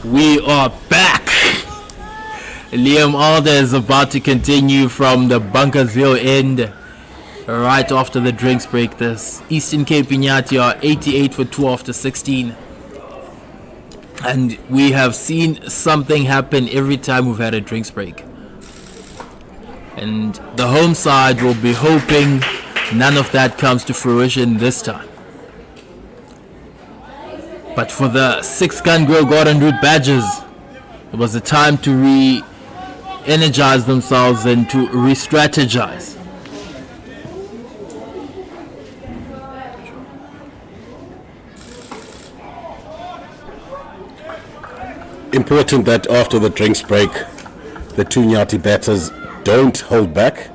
We are back. Liam Alder is about to continue from the Bunkersville end right after the drinks break. This Eastern Cape Iinyathi are 88 for 2 after 16. And we have seen something happen every time we've had a drinks break. And the home side will be hoping none of that comes to fruition this time. But for the 6-gun Grill Garden Route Badgers, it was a time to re-energize themselves and to re-strategize. Important that after the drinks break, the two Iinyathi batters don't hold back.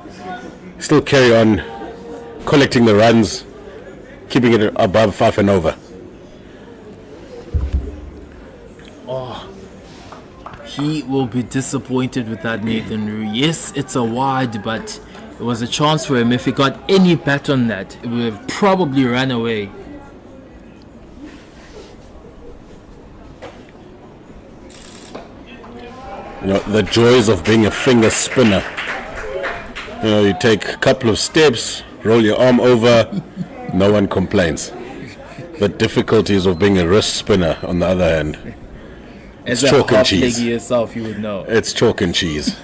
Still carry on collecting the runs, keeping it above 5 and over. He will be disappointed with that, Nathan Rue. Yes, it's a wide, but it was a chance for him. If he got any bat on that, it would have probably ran away. You know, the joys of being a finger spinner. You know, you take a couple of steps, roll your arm over, no one complains. The difficulties of being a wrist spinner, on the other hand. As It's a chalk and half cheese. leggy yourself, you would know. It's chalk and cheese.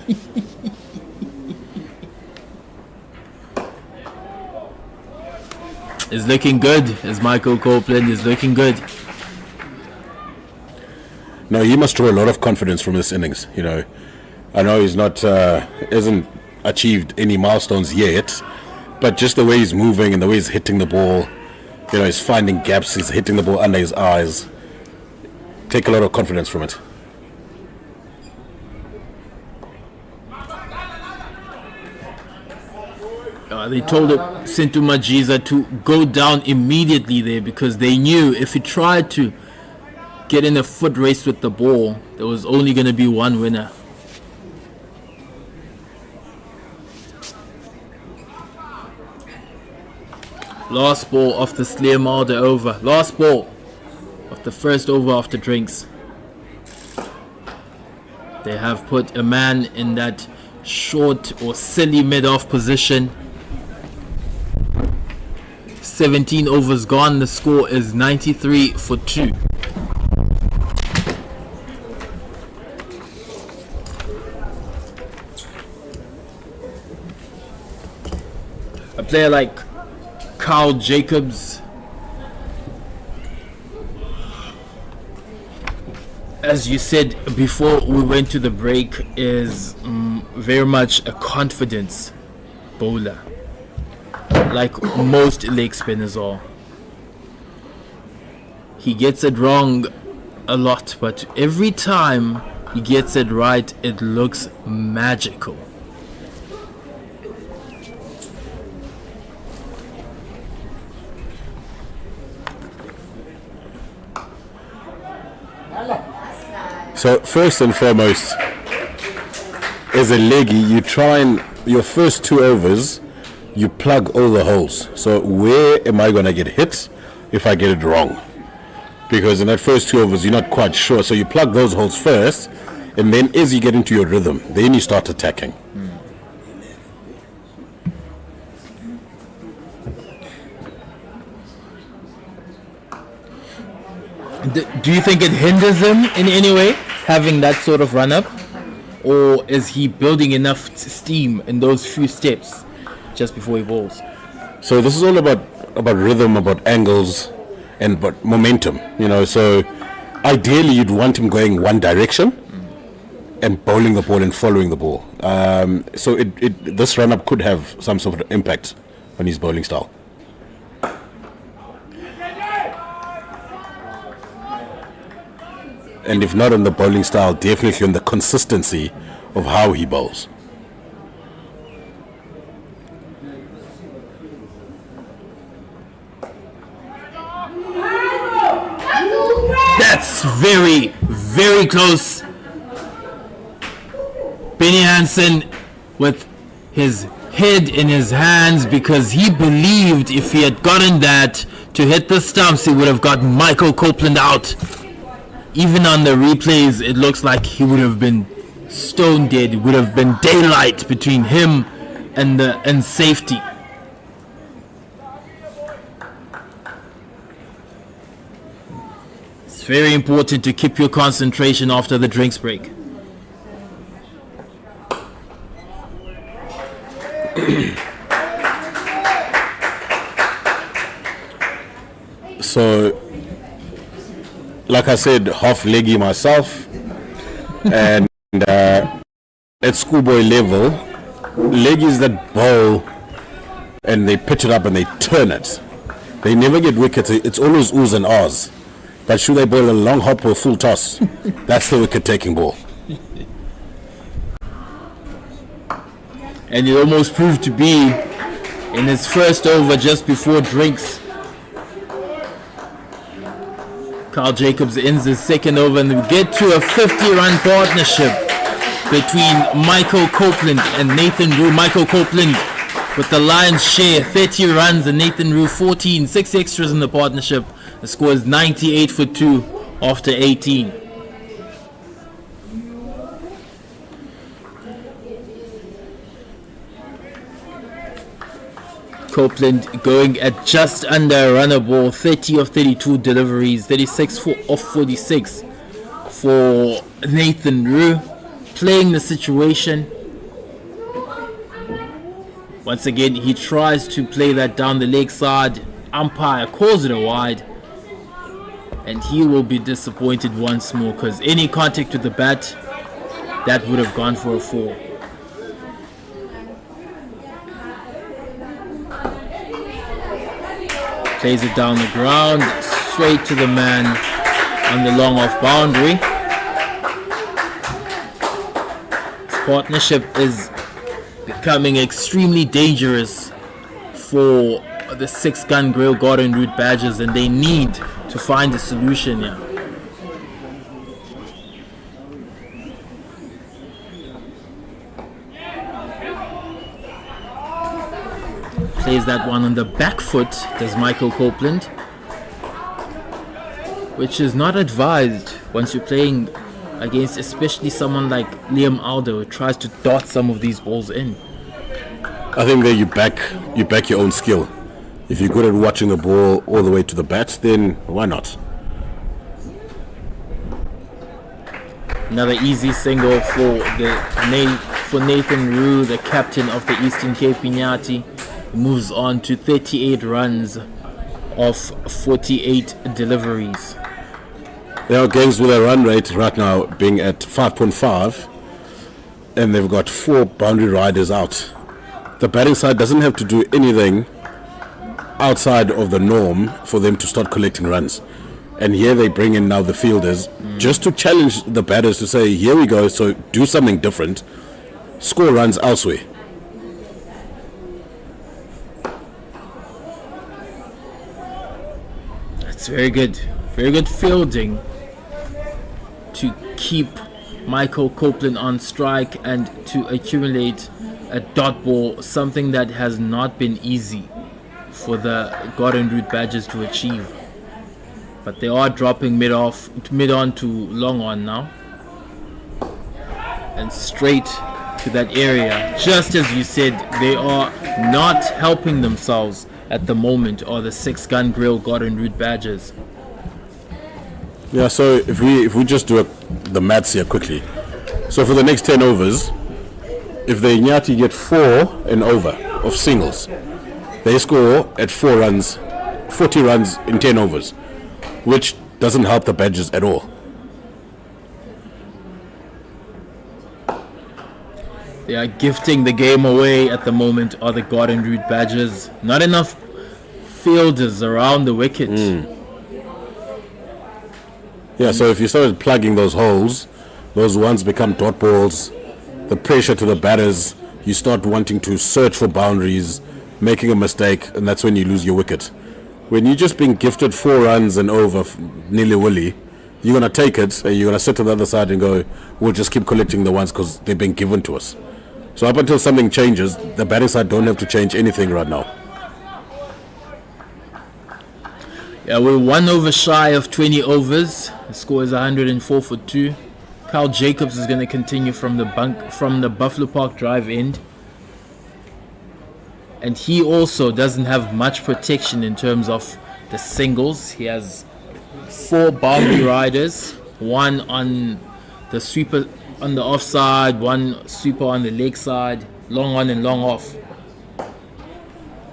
It's looking good, as Michael Copeland is looking good. No, he must draw a lot of confidence from this innings. You know, I know he's not hasn't achieved any milestones yet, but just the way he's moving and the way he's hitting the ball, you know, he's finding gaps, he's hitting the ball under his eyes. Take a lot of confidence from it. They told Sentu Majiza to go down immediately there because they knew if he tried to get in a foot race with the ball, there was only going to be one winner. Last ball of the Sleemalde over. Last ball of the first over after drinks. They have put a man in that short or silly mid-off position. 17 overs gone. The score is 93 for 2. A player like Carl Jacobs, as you said before we went to the break, is very much a confidence bowler, like most leg spinners are. He gets it wrong a lot, but every time he gets it right, it looks magical. So first and foremost, as a leggy, you try and your first 2 overs, you plug all the holes. So where am I going to get hit if I get it wrong? Because in that first 2 overs, you're not quite sure. So you plug those holes first, and then as you get into your rhythm, then you start attacking. Do you think it hinders him in any way, having that sort of run-up? Or is he building enough steam in those few steps just before he bowls? So this is all about rhythm, about angles, and about momentum. You know, so ideally you'd want him going one direction and bowling the ball and following the ball. So this run-up could have some sort of impact on his bowling style. And if not on the bowling style, definitely on the consistency of how he bowls. That's very, very close. Benny Hansen with his head in his hands because he believed if he had gotten that to hit the stumps, he would have got Michael Copeland out. Even on the replays, it looks like he would have been stone dead. It would have been daylight between him and safety. It's very important to keep your concentration after the drinks break. So, like I said, half leggy myself, and at schoolboy level, leggies that bowl and they pitch it up and they turn it, they never get wickets. It's always oohs and ahs. But should they bowl a long hop or full toss, that's the wicket taking ball. And it almost proved to be in his first over just before drinks. Carl Jacobs ends his second over and we get to a 50-run partnership between Michael Copeland and Nathan Rue. Michael Copeland with the lion's share, 30 runs, and Nathan Rue 14, 6 extras in the partnership. The score is 98 for 2 after 18. Copeland going at just under a runner ball, 30 of 32 deliveries, 36 of 46 for Nathan Rue, playing the situation. Once again, he tries to play that down the leg side. Umpire calls it a wide. and he will be disappointed once more, because any contact with the bat, that would have gone for a 4. Plays it down the ground, straight to the man on the long off boundary. This partnership is becoming extremely dangerous for the 6-gun Grail Garden Route Badgers, and they need to find a solution here. Plays that one on the back foot, does Michael Copeland, which is not advised once you're playing against especially someone like Liam Aldo, who tries to dart some of these balls in. I think that you back your own skill. If you're good at watching the ball all the way to the bat, then why not? Another easy single for Nathan Rue, the captain of the Eastern Cape Iinyathi. Moves on to 38 runs of 48 deliveries. There are games with a run rate right now being at 5.5, and they've got 4 boundary riders out. The batting side doesn't have to do anything outside of the norm for them to start collecting runs. And here they bring in now the fielders just to challenge the batters to say, here we go, so do something different, score runs elsewhere. It's very good fielding to keep Michael Copeland on strike and to accumulate a dot ball, something that has not been easy for the Garden Route Badgers to achieve. But they are dropping mid on to long on now, and straight to that area. Just as you said, they are not helping themselves at the moment, or the 6-gun Grail Garden Route Badgers. Yeah, so if we just do the maths here quickly. So for the next 10 overs, if the Iinyathi get 4 and over of singles, they score at 4 runs, 40 runs in 10 overs, which doesn't help the Badgers at all. They are gifting the game away at the moment, are the Garden Route Badgers. Not enough fielders around the wicket. Yeah, so if you started plugging those holes, those ones become dot balls. The pressure to the batters, you start wanting to search for boundaries, making a mistake, and that's when you lose your wicket. When you're just being gifted 4 runs and over nilly-willy, you're going to take it, and you're going to sit to the other side and go, we'll just keep collecting the ones because they've been given to us. So up until something changes, the batting side don't have to change anything right now. Yeah, we're 1 over shy of 20 overs. The score is 104 for 2. Kyle Jacobs is going to continue from the Buffalo Park Drive end. And he also doesn't have much protection in terms of the singles. He has 4 boundary riders, 1 on the sweeper on the offside, 1 sweeper on the leg side, long on and long off.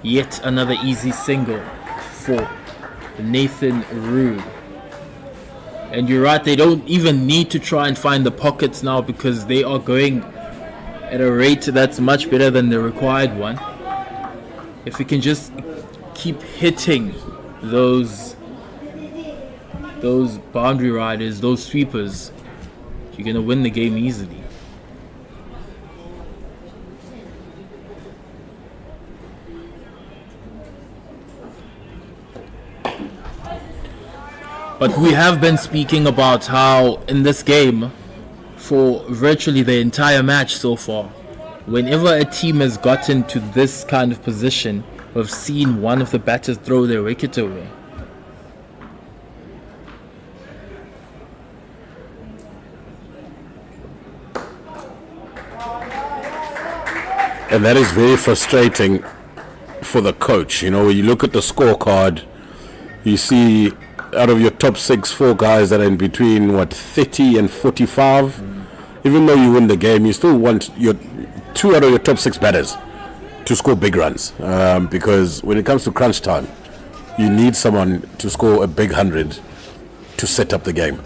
Yet another easy single for Nathan Rue. And you're right, they don't even need to try and find the pockets now, because they are going at a rate that's much better than the required one. If we can just keep hitting those boundary riders, those sweepers, you're going to win the game easily. But we have been speaking about how in this game, for virtually the entire match so far, whenever a team has gotten to this kind of position, we've seen one of the batters throw their wicket away. And that is very frustrating for the coach. You know, when you look at the scorecard, you see out of your top 6, 4 guys that are in between 30 and 45. Even though you win the game, you still want your 2 out of your top 6 batters to score big runs, because when it comes to crunch time, you need someone to score a big 100 to set up the game.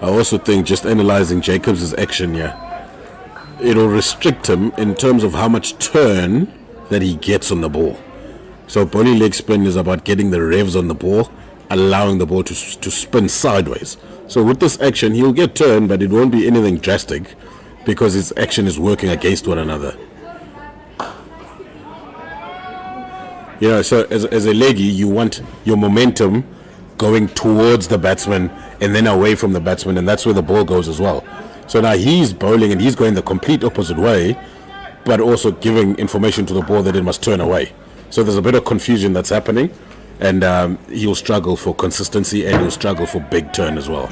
I also think just analyzing Jacobs' action here, it'll restrict him in terms of how much turn that he gets on the ball. So bowling leg spin is about getting the revs on the ball, allowing the ball to spin sideways. So with this action, he'll get turn, but it won't be anything drastic because his action is working against one another. You know, so as a leggy, you want your momentum going towards the batsman and then away from the batsman, and that's where the ball goes as well. So now he's bowling and he's going the complete opposite way, but also giving information to the ball that it must turn away. So there's a bit of confusion that's happening, and he'll struggle for consistency and he'll struggle for big turn as well.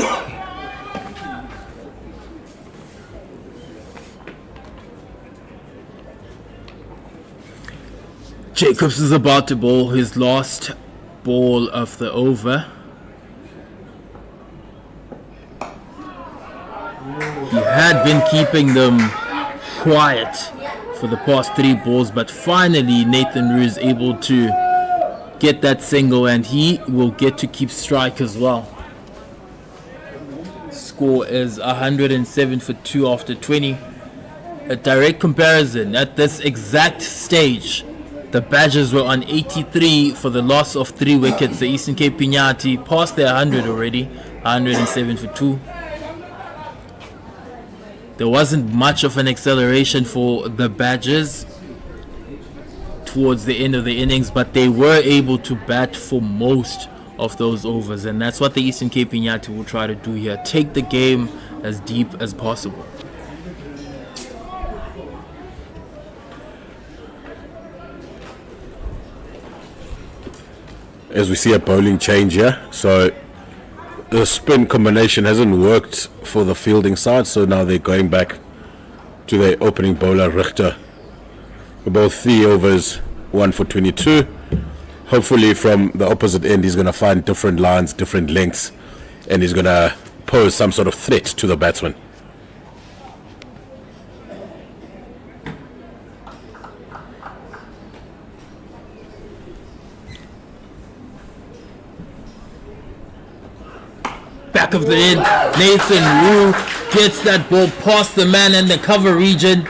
Jacobs is about to bowl his last ball of the over. He had been keeping them quiet for the past 3 balls, but finally Nathan Rue is able to get that single, and he will get to keep strike as well. Score is 107 for 2 after 20. A direct comparison, at this exact stage, the Badgers were on 83 for the loss of 3 wickets. The Eastern Cape Iinyathi passed their 100 already, 107 for 2. There wasn't much of an acceleration for the Badgers towards the end of the innings, but they were able to bat for most of those overs, and that's what the Eastern Cape Iinyathi will try to do here. Take the game as deep as possible. As we see a bowling change here, so the spin combination hasn't worked for the fielding side, so now they're going back to their opening bowler Richter. About 3 overs, 1 for 22. Hopefully from the opposite end he's going to find different lines, different lengths, and he's going to pose some sort of threat to the batsman. Back of the end, Nathan Rue gets that ball past the man in the cover region.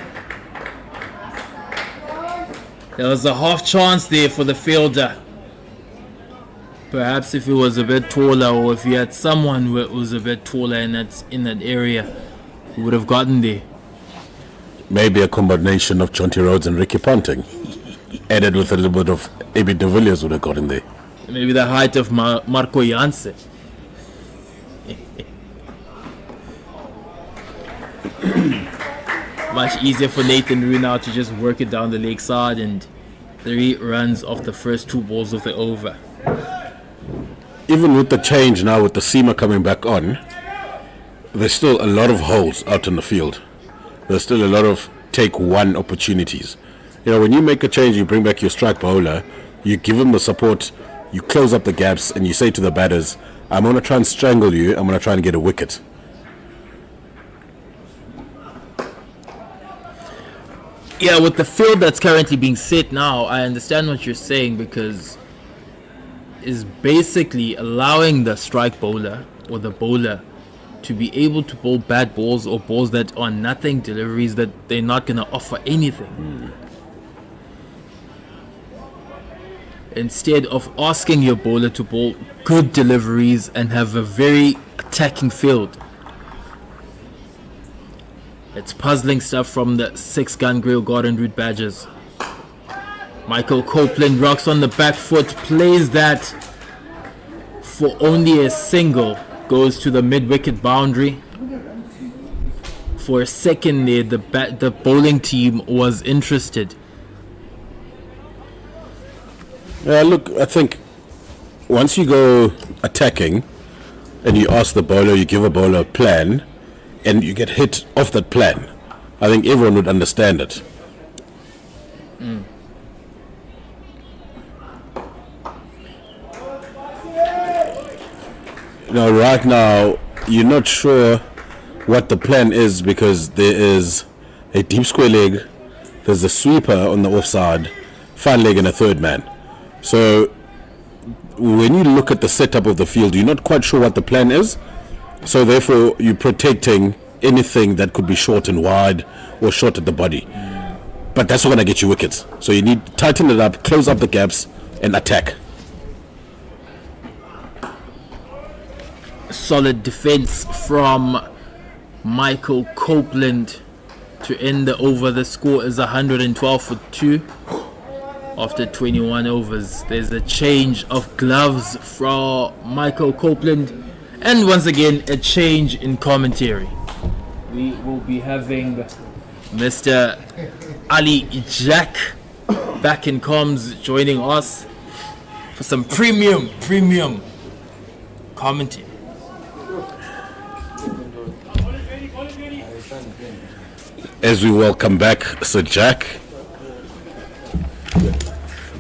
There was a half chance there for the fielder. Perhaps if he was a bit taller, or if he had someone who was a bit taller in that area, he would have gotten there. Maybe a combination of Jonty Rhodes and Ricky Ponting, added with a little bit of A.B. de Villiers would have gotten there. Maybe the height of Marco Jansen. Much easier for Nathan Rue now to just work it down the leg side, and 3 runs off the first 2 balls of the over. Even with the change now, with the seamer coming back on, there's still a lot of holes out in the field. There's still a lot of take one opportunities. You know, when you make a change, you bring back your strike bowler, you give him the support, you close up the gaps, and you say to the batters, I'm going to try and strangle you, I'm going to try and get a wicket. Yeah, with the field that's currently being set now, I understand what you're saying, because is basically allowing the strike bowler or the bowler to be able to bowl bad balls or balls that are nothing, deliveries that they're not going to offer anything. Instead of asking your bowler to bowl good deliveries and have a very attacking field. It's puzzling stuff from the 6-gun Grill Garden Route Badgers. Michael Copeland rocks on the back foot, plays that for only a single, goes to the mid-wicket boundary. For a second there, the bowling team was interested. Yeah, look, I think once you go attacking and you ask the bowler, you give a bowler a plan, and you get hit off that plan, I think everyone would understand it. You know, right now, you're not sure what the plan is, because there is a deep square leg, there's a sweeper on the offside, fine leg, and a third man. So when you look at the setup of the field, you're not quite sure what the plan is. So therefore, you're protecting anything that could be short and wide or short at the body. But that's not going to get you wickets. So you need to tighten it up, close up the gaps, and attack. Solid defense from Michael Copeland to end the over. The score is 112 for 2 after 21 overs. There's a change of gloves from Michael Copeland, and once again a change in commentary. We will be having Mr. Ali Jack back in comms joining us for some premium commentary. As we welcome back Sir Jack,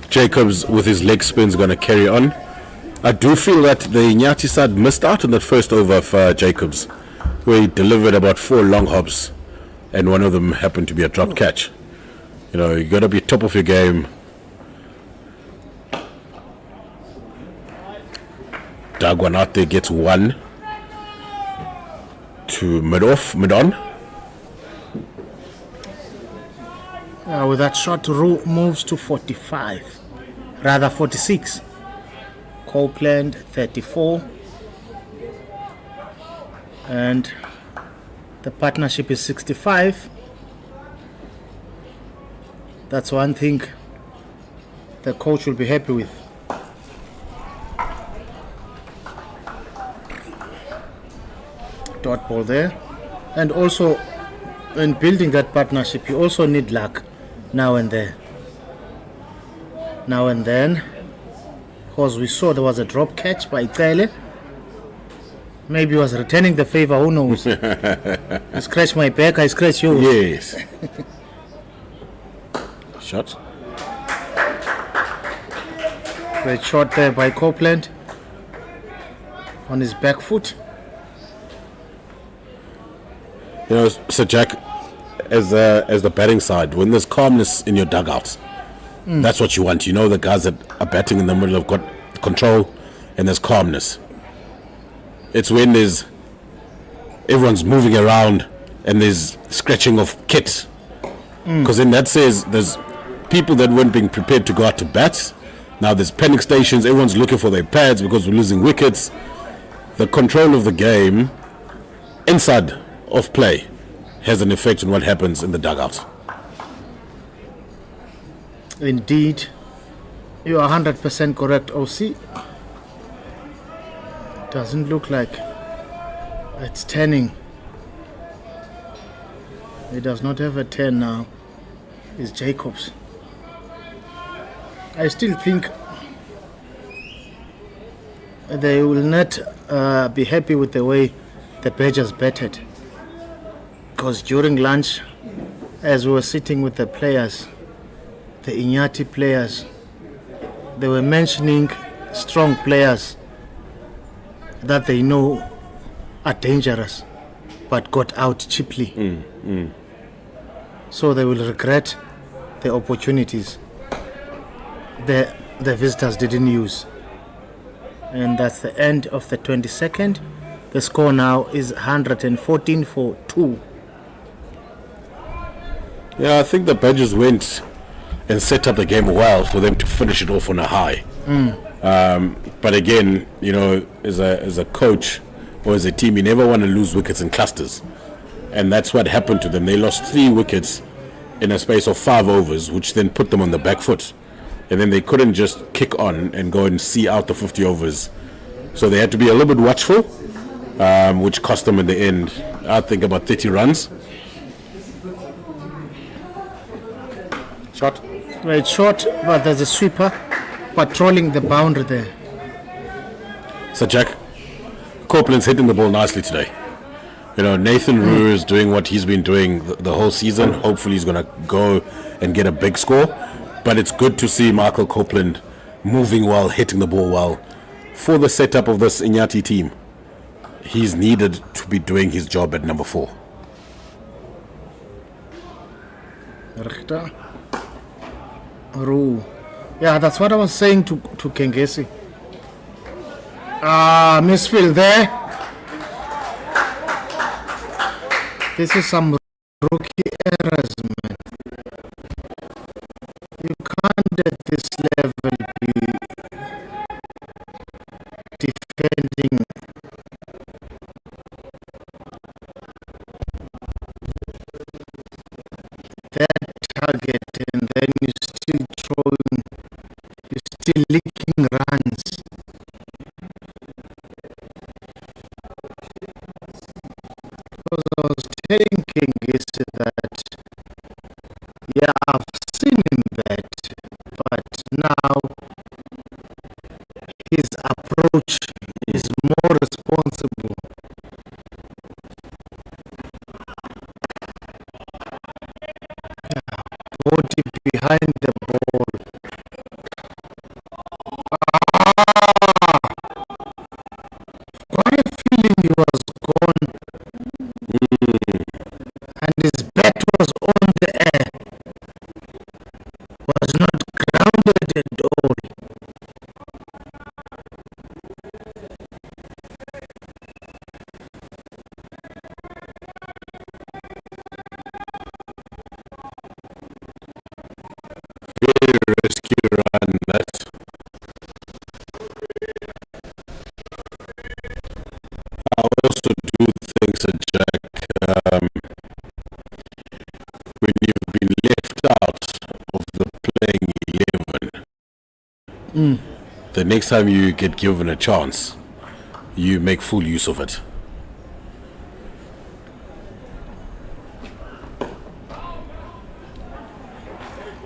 Jacobs with his leg spin is going to carry on. I do feel that the Iinyathi side missed out on that first over of Jacobs, where he delivered about 4 long hops, and one of them happened to be a drop catch. You know, you got to be top of your game. Dagwan out there gets 1 to mid on. With that shot, Roux moves to 45, rather 46. Copeland 34, and the partnership is 65. That's one thing the coach will be happy with. Dot ball there, and also in building that partnership you also need luck now and then, because we saw there was a drop catch by Tele. Maybe he was returning the favor, who knows. I scratch my back, I scratch yours. Yes. Shot. Great shot there by Copeland on his back foot. You know, Sir Jack, as the batting side, when there's calmness in your dugouts, that's what you want. You know, the guys that are batting in the middle have got control and there's calmness. It's when everyone's moving around and there's scratching of kit, because then that says there's people that weren't being prepared to go out to bat. Now there's panic stations, everyone's looking for their pads because we're losing wickets. The control of the game inside of play has an effect on what happens in the dugout. Indeed, you are 100% correct, OC. Doesn't look like it's turning. He does not have a 10 now. It's Jacobs. I still think they will not be happy with the way the Badgers batted, because during lunch, as we were sitting with the players, the Iinyathi players, they were mentioning strong players that they know are dangerous but got out cheaply. So they will regret the opportunities the visitors didn't use. And that's the end of the 22nd. The score now is 114 for 2. Yeah, I think the Badgers went and set up the game well for them to finish it off on a high. But again, you know, as a coach or as a team, you never want to lose wickets in clusters. And that's what happened to them. They lost 3 wickets in a space of 5 overs, which then put them on the back foot. And then they couldn't just kick on and go and see out the 50 overs. So they had to be a little bit watchful, which cost them in the end, I think, about 30 runs. Shot. Right, short, but there's a sweeper patrolling the boundary there. So Jack, Copeland's hitting the ball nicely today. You know, Nathan Roux is doing what he's been doing the whole season. Hopefully he's going to go and get a big score. But it's good to see Michael Copeland moving well, hitting the ball well. For the setup of this Iinyathi team, he's needed to be doing his job at number 4. Richter. Roo. Yeah, that's what I was saying to Kengesi. Misfield there. This is some rookie errors, man. You can't at this level be defending that target and then you're still throwing, you're still licking runs. Because I was telling Kengesi that, yeah, I've seen him bat, but now his approach is more responsible. Body behind the ball. Got a feeling he was gone and his bat was on the air. Was not grounded at all. Very rescue run, that. I also do think, Sir Jack, when you've been left out of the playing 11, the next time you get given a chance, you make full use of it.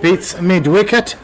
Beats mid wicket.